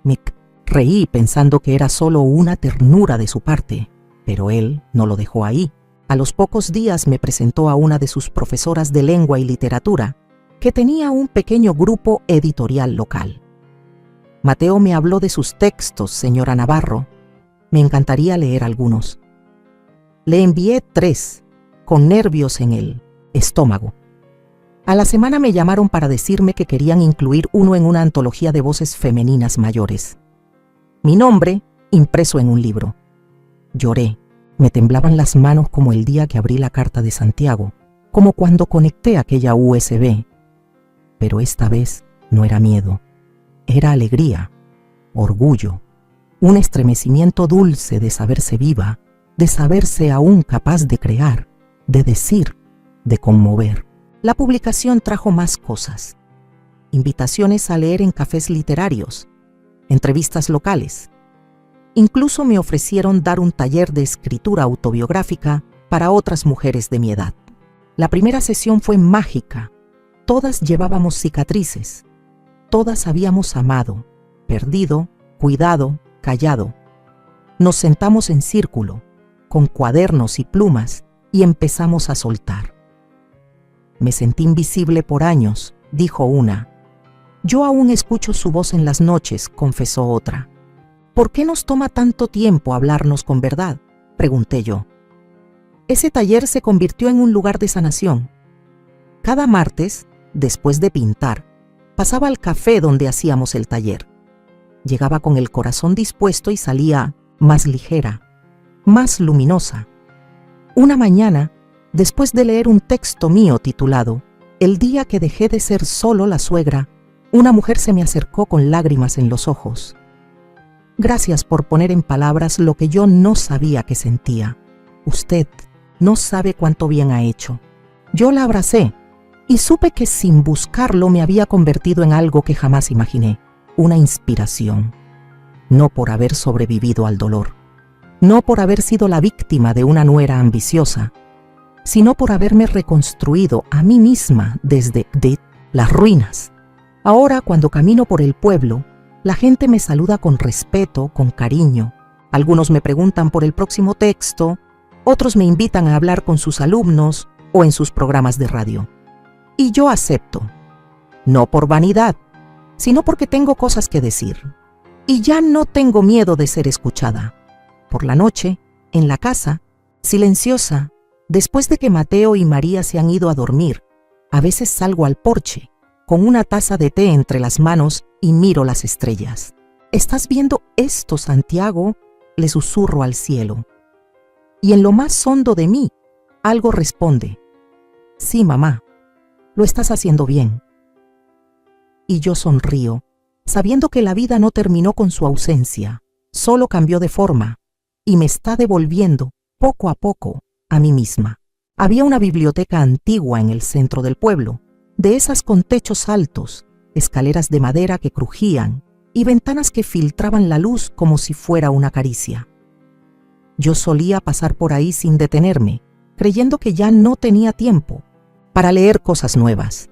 Me reí pensando que era solo una ternura de su parte, pero él no lo dejó ahí. A los pocos días me presentó a una de sus profesoras de lengua y literatura, que tenía un pequeño grupo editorial local. Mateo me habló de sus textos, señora Navarro. Me encantaría leer algunos. Le envié 3, con nervios en el estómago. A la semana me llamaron para decirme que querían incluir uno en una antología de voces femeninas mayores. Mi nombre impreso en un libro. Lloré. Me temblaban las manos como el día que abrí la carta de Santiago, como cuando conecté aquella USB. Pero esta vez no era miedo. Era alegría, orgullo, un estremecimiento dulce de saberse viva, de saberse aún capaz de crear, de decir, de conmover. La publicación trajo más cosas. Invitaciones a leer en cafés literarios, entrevistas locales. Incluso me ofrecieron dar un taller de escritura autobiográfica para otras mujeres de mi edad. La primera sesión fue mágica. Todas llevábamos cicatrices. Todas habíamos amado, perdido, cuidado, callado. Nos sentamos en círculo, con cuadernos y plumas, y empezamos a soltar. Me sentí invisible por años, dijo una. Yo aún escucho su voz en las noches, confesó otra. ¿Por qué nos toma tanto tiempo hablarnos con verdad?, pregunté yo. Ese taller se convirtió en un lugar de sanación. Cada martes, después de pintar, pasaba al café donde hacíamos el taller. Llegaba con el corazón dispuesto y salía más ligera, más luminosa. Una mañana, después de leer un texto mío titulado El día que dejé de ser solo la suegra, una mujer se me acercó con lágrimas en los ojos. Gracias por poner en palabras lo que yo no sabía que sentía. Usted no sabe cuánto bien ha hecho. Yo la abracé y supe que sin buscarlo me había convertido en algo que jamás imaginé, una inspiración. No por haber sobrevivido al dolor, no por haber sido la víctima de una nuera ambiciosa, sino por haberme reconstruido a mí misma desde las ruinas. Ahora, cuando camino por el pueblo, la gente me saluda con respeto, con cariño. Algunos me preguntan por el próximo texto, otros me invitan a hablar con sus alumnos o en sus programas de radio. Y yo acepto, no por vanidad, sino porque tengo cosas que decir. Y ya no tengo miedo de ser escuchada. Por la noche, en la casa, silenciosa, después de que Mateo y María se han ido a dormir, a veces salgo al porche, con una taza de té entre las manos y miro las estrellas. ¿Estás viendo esto, Santiago?, le susurro al cielo. Y en lo más hondo de mí, algo responde. Sí, mamá, lo estás haciendo bien. Y yo sonrío, sabiendo que la vida no terminó con su ausencia, solo cambió de forma y me está devolviendo, poco a poco, a mí misma. Había una biblioteca antigua en el centro del pueblo, de esas con techos altos, escaleras de madera que crujían y ventanas que filtraban la luz como si fuera una caricia. Yo solía pasar por ahí sin detenerme, creyendo que ya no tenía tiempo para leer cosas nuevas.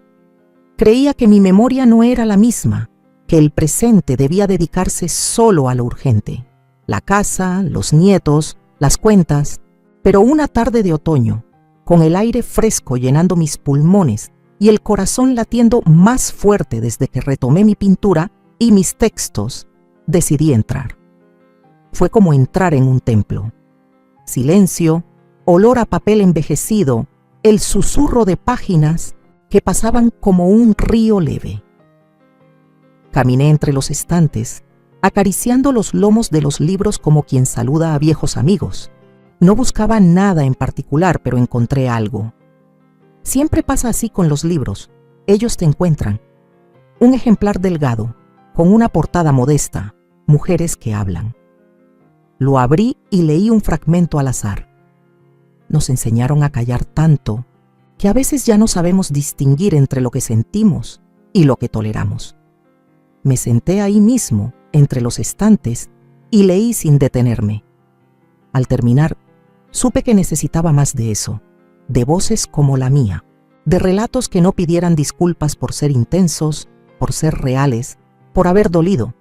Creía que mi memoria no era la misma, que el presente debía dedicarse solo a lo urgente. La casa, los nietos, las cuentas. Pero una tarde de otoño, con el aire fresco llenando mis pulmones y el corazón latiendo más fuerte desde que retomé mi pintura y mis textos, decidí entrar. Fue como entrar en un templo. Silencio, olor a papel envejecido, el susurro de páginas que pasaban como un río leve. Caminé entre los estantes, acariciando los lomos de los libros como quien saluda a viejos amigos. No buscaba nada en particular, pero encontré algo. Siempre pasa así con los libros. Ellos te encuentran. Un ejemplar delgado, con una portada modesta, mujeres que hablan. Lo abrí y leí un fragmento al azar. Nos enseñaron a callar tanto que a veces ya no sabemos distinguir entre lo que sentimos y lo que toleramos. Me senté ahí mismo, entre los estantes, y leí sin detenerme. Al terminar, supe que necesitaba más de eso, de voces como la mía, de relatos que no pidieran disculpas por ser intensos por ser reales, por haber dolido.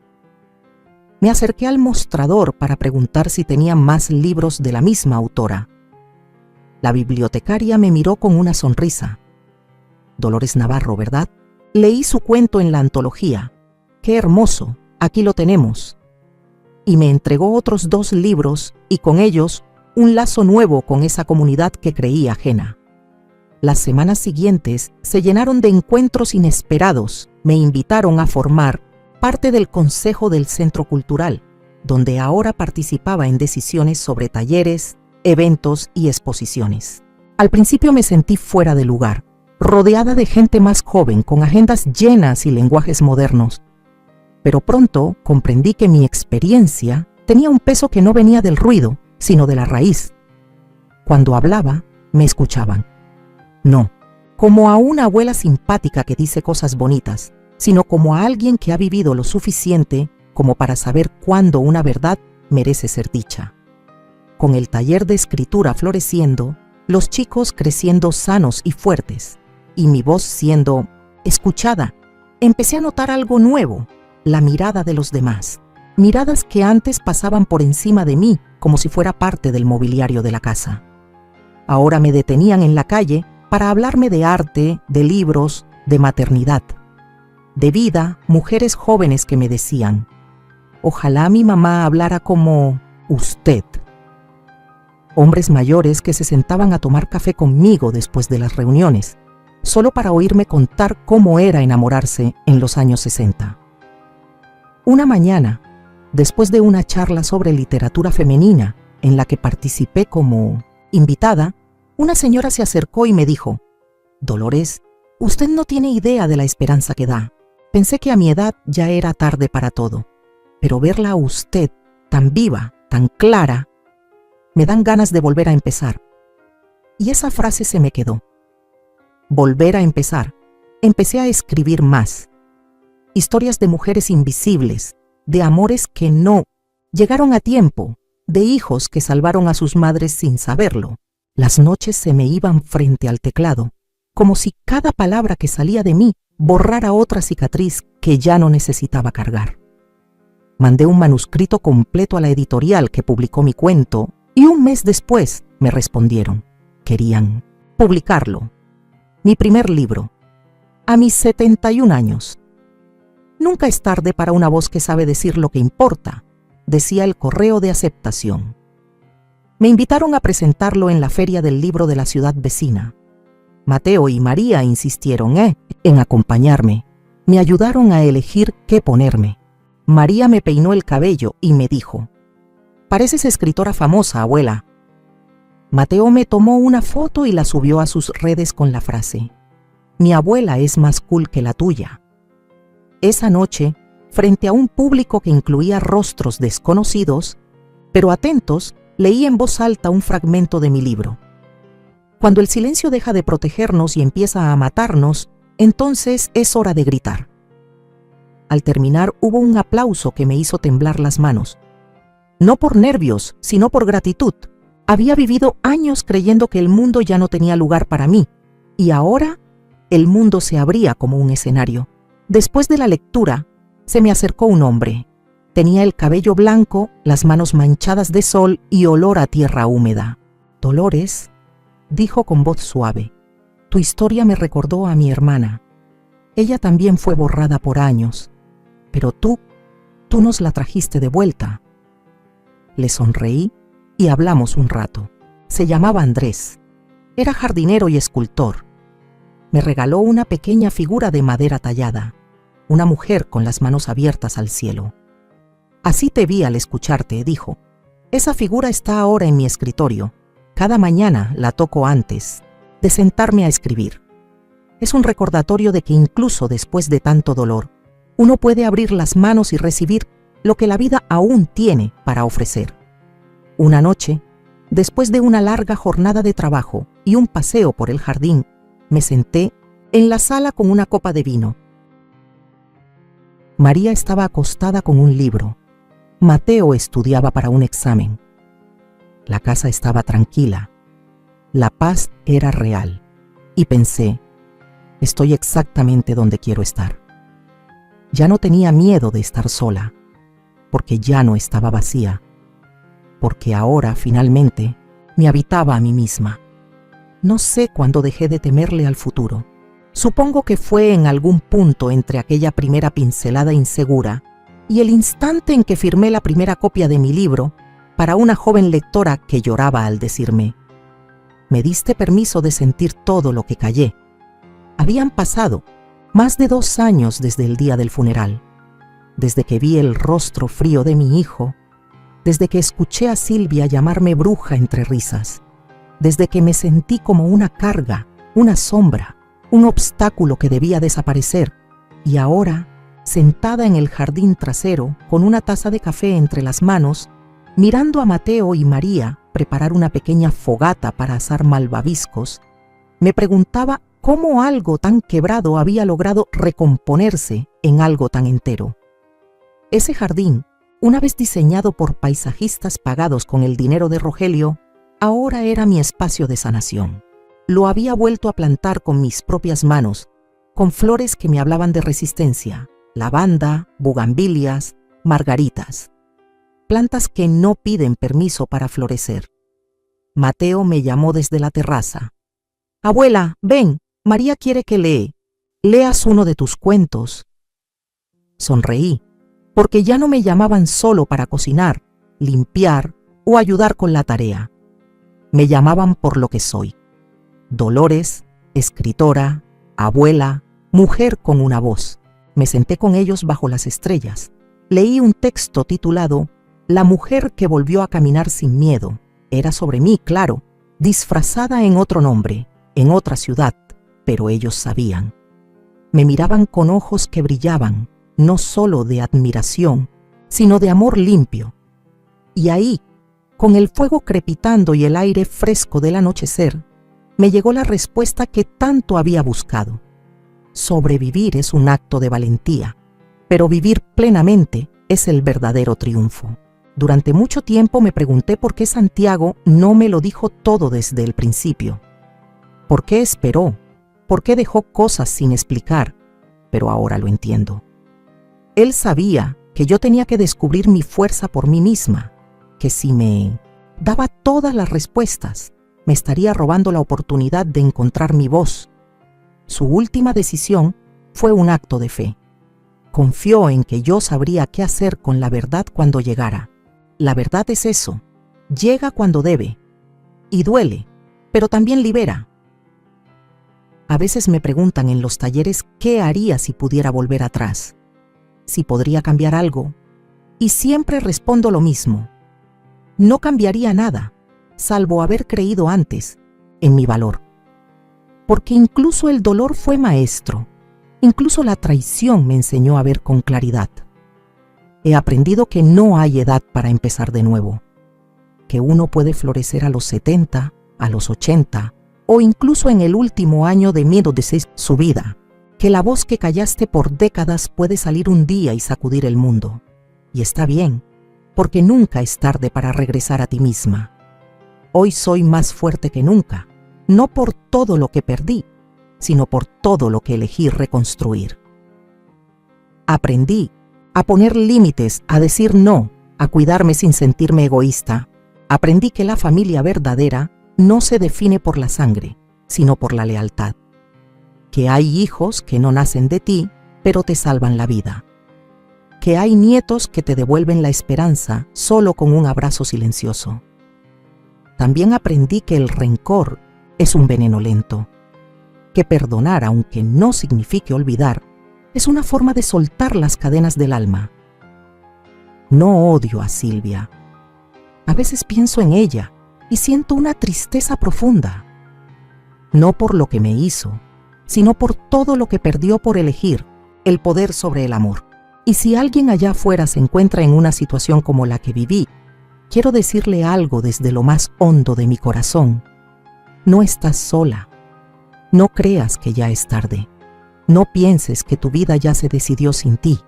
Me acerqué al mostrador para preguntar si tenía más libros de la misma autora. La bibliotecaria me miró con una sonrisa. Dolores Navarro, ¿verdad? Leí su cuento en la antología. ¡Qué hermoso! Aquí lo tenemos. Y me entregó otros 2 libros y con ellos un lazo nuevo con esa comunidad que creí ajena. Las semanas siguientes se llenaron de encuentros inesperados. Me invitaron a formar parte del consejo del Centro Cultural, donde ahora participaba en decisiones sobre talleres, eventos y exposiciones. Al principio me sentí fuera de lugar, rodeada de gente más joven, con agendas llenas y lenguajes modernos. Pero pronto comprendí que mi experiencia tenía un peso que no venía del ruido, sino de la raíz. Cuando hablaba, me escuchaban. No, como a una abuela simpática que dice cosas bonitas, sino como a alguien que ha vivido lo suficiente como para saber cuándo una verdad merece ser dicha. Con el taller de escritura floreciendo, los chicos creciendo sanos y fuertes, y mi voz siendo escuchada, empecé a notar algo nuevo, la mirada de los demás, miradas que antes pasaban por encima de mí como si fuera parte del mobiliario de la casa. Ahora me detenían en la calle para hablarme de arte, de libros, de maternidad, de vida, mujeres jóvenes que me decían, ojalá mi mamá hablara como usted. Hombres mayores que se sentaban a tomar café conmigo después de las reuniones, solo para oírme contar cómo era enamorarse en los años 60. Una mañana, después de una charla sobre literatura femenina en la que participé como invitada, una señora se acercó y me dijo, Dolores, usted no tiene idea de la esperanza que da. Pensé que a mi edad ya era tarde para todo, pero verla a usted tan viva, tan clara, me dan ganas de volver a empezar. Y esa frase se me quedó. Volver a empezar. Empecé a escribir más. Historias de mujeres invisibles, de amores que no llegaron a tiempo, de hijos que salvaron a sus madres sin saberlo. Las noches se me iban frente al teclado, como si cada palabra que salía de mí borrara otra cicatriz que ya no necesitaba cargar. Mandé un manuscrito completo a la editorial que publicó mi cuento y un mes después me respondieron. Querían publicarlo. Mi primer libro. A mis 71 años. Nunca es tarde para una voz que sabe decir lo que importa, decía el correo de aceptación. Me invitaron a presentarlo en la feria del libro de la ciudad vecina. Mateo y María insistieron en acompañarme. Me ayudaron a elegir qué ponerme. María me peinó el cabello y me dijo, «Pareces escritora famosa, abuela». Mateo me tomó una foto y la subió a sus redes con la frase, «Mi abuela es más cool que la tuya». Esa noche, frente a un público que incluía rostros desconocidos, pero atentos, leí en voz alta un fragmento de mi libro. Cuando el silencio deja de protegernos y empieza a matarnos, entonces es hora de gritar. Al terminar hubo un aplauso que me hizo temblar las manos. No por nervios, sino por gratitud. Había vivido años creyendo que el mundo ya no tenía lugar para mí, y ahora el mundo se abría como un escenario. Después de la lectura, se me acercó un hombre. Tenía el cabello blanco, las manos manchadas de sol y olor a tierra húmeda. «Dolores», dijo con voz suave, «tu historia me recordó a mi hermana. Ella también fue borrada por años, pero tú nos la trajiste de vuelta». Le sonreí y hablamos un rato. Se llamaba Andrés. Era jardinero y escultor. Me regaló una pequeña figura de madera tallada, una mujer con las manos abiertas al cielo. «Así te vi al escucharte», dijo. «Esa figura está ahora en mi escritorio. Cada mañana la toco antes de sentarme a escribir. Es un recordatorio de que incluso después de tanto dolor, uno puede abrir las manos y recibir lo que la vida aún tiene para ofrecer». Una noche, después de una larga jornada de trabajo y un paseo por el jardín, me senté en la sala con una copa de vino. María estaba acostada con un libro. Mateo estudiaba para un examen. La casa estaba tranquila. La paz era real. Y pensé, estoy exactamente donde quiero estar. Ya no tenía miedo de estar sola, porque ya no estaba vacía, porque ahora, finalmente, me habitaba a mí misma. No sé cuándo dejé de temerle al futuro. Supongo que fue en algún punto entre aquella primera pincelada insegura y el instante en que firmé la primera copia de mi libro para una joven lectora que lloraba al decirme: «Me diste permiso de sentir todo lo que callé». Habían pasado más de 2 años desde el día del funeral, desde que vi el rostro frío de mi hijo, desde que escuché a Silvia llamarme bruja entre risas, desde que me sentí como una carga, una sombra, un obstáculo que debía desaparecer, y ahora, sentada en el jardín trasero, con una taza de café entre las manos, mirando a Mateo y María preparar una pequeña fogata para asar malvaviscos, me preguntaba cómo algo tan quebrado había logrado recomponerse en algo tan entero. Ese jardín, una vez diseñado por paisajistas pagados con el dinero de Rogelio, ahora era mi espacio de sanación. Lo había vuelto a plantar con mis propias manos, con flores que me hablaban de resistencia, lavanda, bugambilias, margaritas. Plantas que no piden permiso para florecer. Mateo me llamó desde la terraza. «Abuela, ven, María quiere que leas uno de tus cuentos». Sonreí, porque ya no me llamaban solo para cocinar, limpiar o ayudar con la tarea. Me llamaban por lo que soy: Dolores, escritora, abuela, mujer con una voz. Me senté con ellos bajo las estrellas. Leí un texto titulado «La mujer que volvió a caminar sin miedo». Era sobre mí, claro, disfrazada en otro nombre, en otra ciudad, pero ellos sabían. Me miraban con ojos que brillaban, no solo de admiración, sino de amor limpio. Y ahí, con el fuego crepitando y el aire fresco del anochecer, me llegó la respuesta que tanto había buscado. Sobrevivir es un acto de valentía, pero vivir plenamente es el verdadero triunfo. Durante mucho tiempo me pregunté por qué Santiago no me lo dijo todo desde el principio. ¿Por qué esperó? ¿Por qué dejó cosas sin explicar? Pero ahora lo entiendo. Él sabía que yo tenía que descubrir mi fuerza por mí misma, que si me daba todas las respuestas, me estaría robando la oportunidad de encontrar mi voz. Su última decisión fue un acto de fe. Confió en que yo sabría qué hacer con la verdad cuando llegara. La verdad es eso, llega cuando debe, y duele, pero también libera. A veces me preguntan en los talleres qué haría si pudiera volver atrás, si podría cambiar algo, y siempre respondo lo mismo: no cambiaría nada, salvo haber creído antes en mi valor. Porque incluso el dolor fue maestro, incluso la traición me enseñó a ver con claridad. He aprendido que no hay edad para empezar de nuevo, que uno puede florecer a los 70, a los 80, o incluso en el último año de miedo de su vida, que la voz que callaste por décadas puede salir un día y sacudir el mundo. Y está bien, porque nunca es tarde para regresar a ti misma. Hoy soy más fuerte que nunca, no por todo lo que perdí, sino por todo lo que elegí reconstruir. Aprendí a poner límites, a decir no, a cuidarme sin sentirme egoísta. Aprendí que la familia verdadera no se define por la sangre, sino por la lealtad. Que hay hijos que no nacen de ti, pero te salvan la vida. Que hay nietos que te devuelven la esperanza solo con un abrazo silencioso. También aprendí que el rencor es un veneno lento. Que perdonar, aunque no signifique olvidar, es una forma de soltar las cadenas del alma. No odio a Silvia. A veces pienso en ella y siento una tristeza profunda. No por lo que me hizo, sino por todo lo que perdió por elegir el poder sobre el amor. Y si alguien allá afuera se encuentra en una situación como la que viví, quiero decirle algo desde lo más hondo de mi corazón. No estás sola. No creas que ya es tarde. No pienses que tu vida ya se decidió sin ti.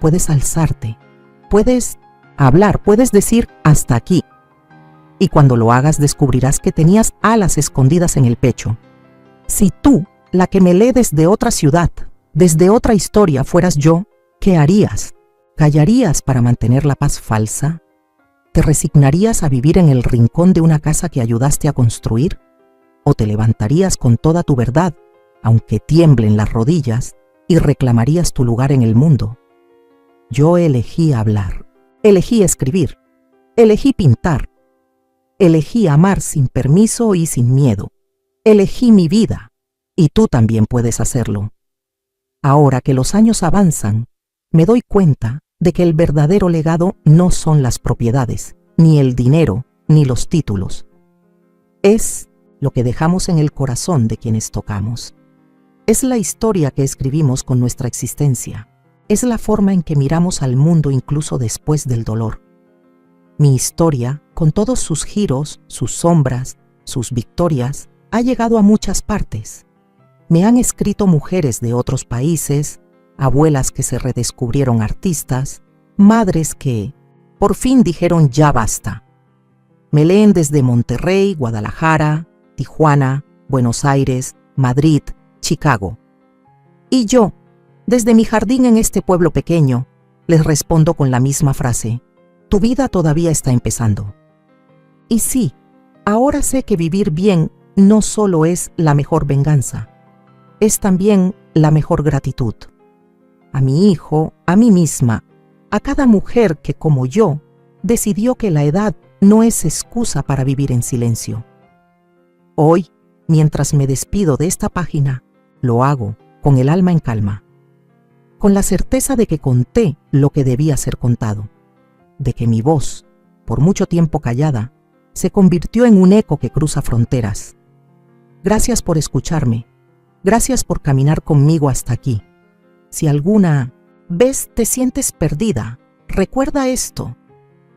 Puedes alzarte, puedes hablar, puedes decir hasta aquí. Y cuando lo hagas descubrirás que tenías alas escondidas en el pecho. Si tú, la que me lee desde otra ciudad, desde otra historia fueras yo, ¿qué harías? ¿Callarías para mantener la paz falsa? ¿Te resignarías a vivir en el rincón de una casa que ayudaste a construir? ¿O te levantarías con toda tu verdad, aunque tiemblen las rodillas, y reclamarías tu lugar en el mundo? Yo elegí hablar, elegí escribir, elegí pintar, elegí amar sin permiso y sin miedo, elegí mi vida, y tú también puedes hacerlo. Ahora que los años avanzan, me doy cuenta de que el verdadero legado no son las propiedades, ni el dinero, ni los títulos. Es lo que dejamos en el corazón de quienes tocamos. Es la historia que escribimos con nuestra existencia. Es la forma en que miramos al mundo incluso después del dolor. Mi historia, con todos sus giros, sus sombras, sus victorias, ha llegado a muchas partes. Me han escrito mujeres de otros países, abuelas que se redescubrieron artistas, madres que, por fin dijeron ya basta. Me leen desde Monterrey, Guadalajara, Tijuana, Buenos Aires, Madrid, Chicago. Y yo, desde mi jardín en este pueblo pequeño, les respondo con la misma frase: tu vida todavía está empezando. Y sí, ahora sé que vivir bien no solo es la mejor venganza, es también la mejor gratitud. A mi hijo, a mí misma, a cada mujer que, como yo, decidió que la edad no es excusa para vivir en silencio. Hoy, mientras me despido de esta página, lo hago con el alma en calma, con la certeza de que conté lo que debía ser contado, de que mi voz, por mucho tiempo callada, se convirtió en un eco que cruza fronteras. Gracias por escucharme. Gracias por caminar conmigo hasta aquí. Si alguna vez te sientes perdida, recuerda esto: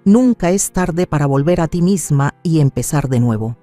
nunca es tarde para volver a ti misma y empezar de nuevo.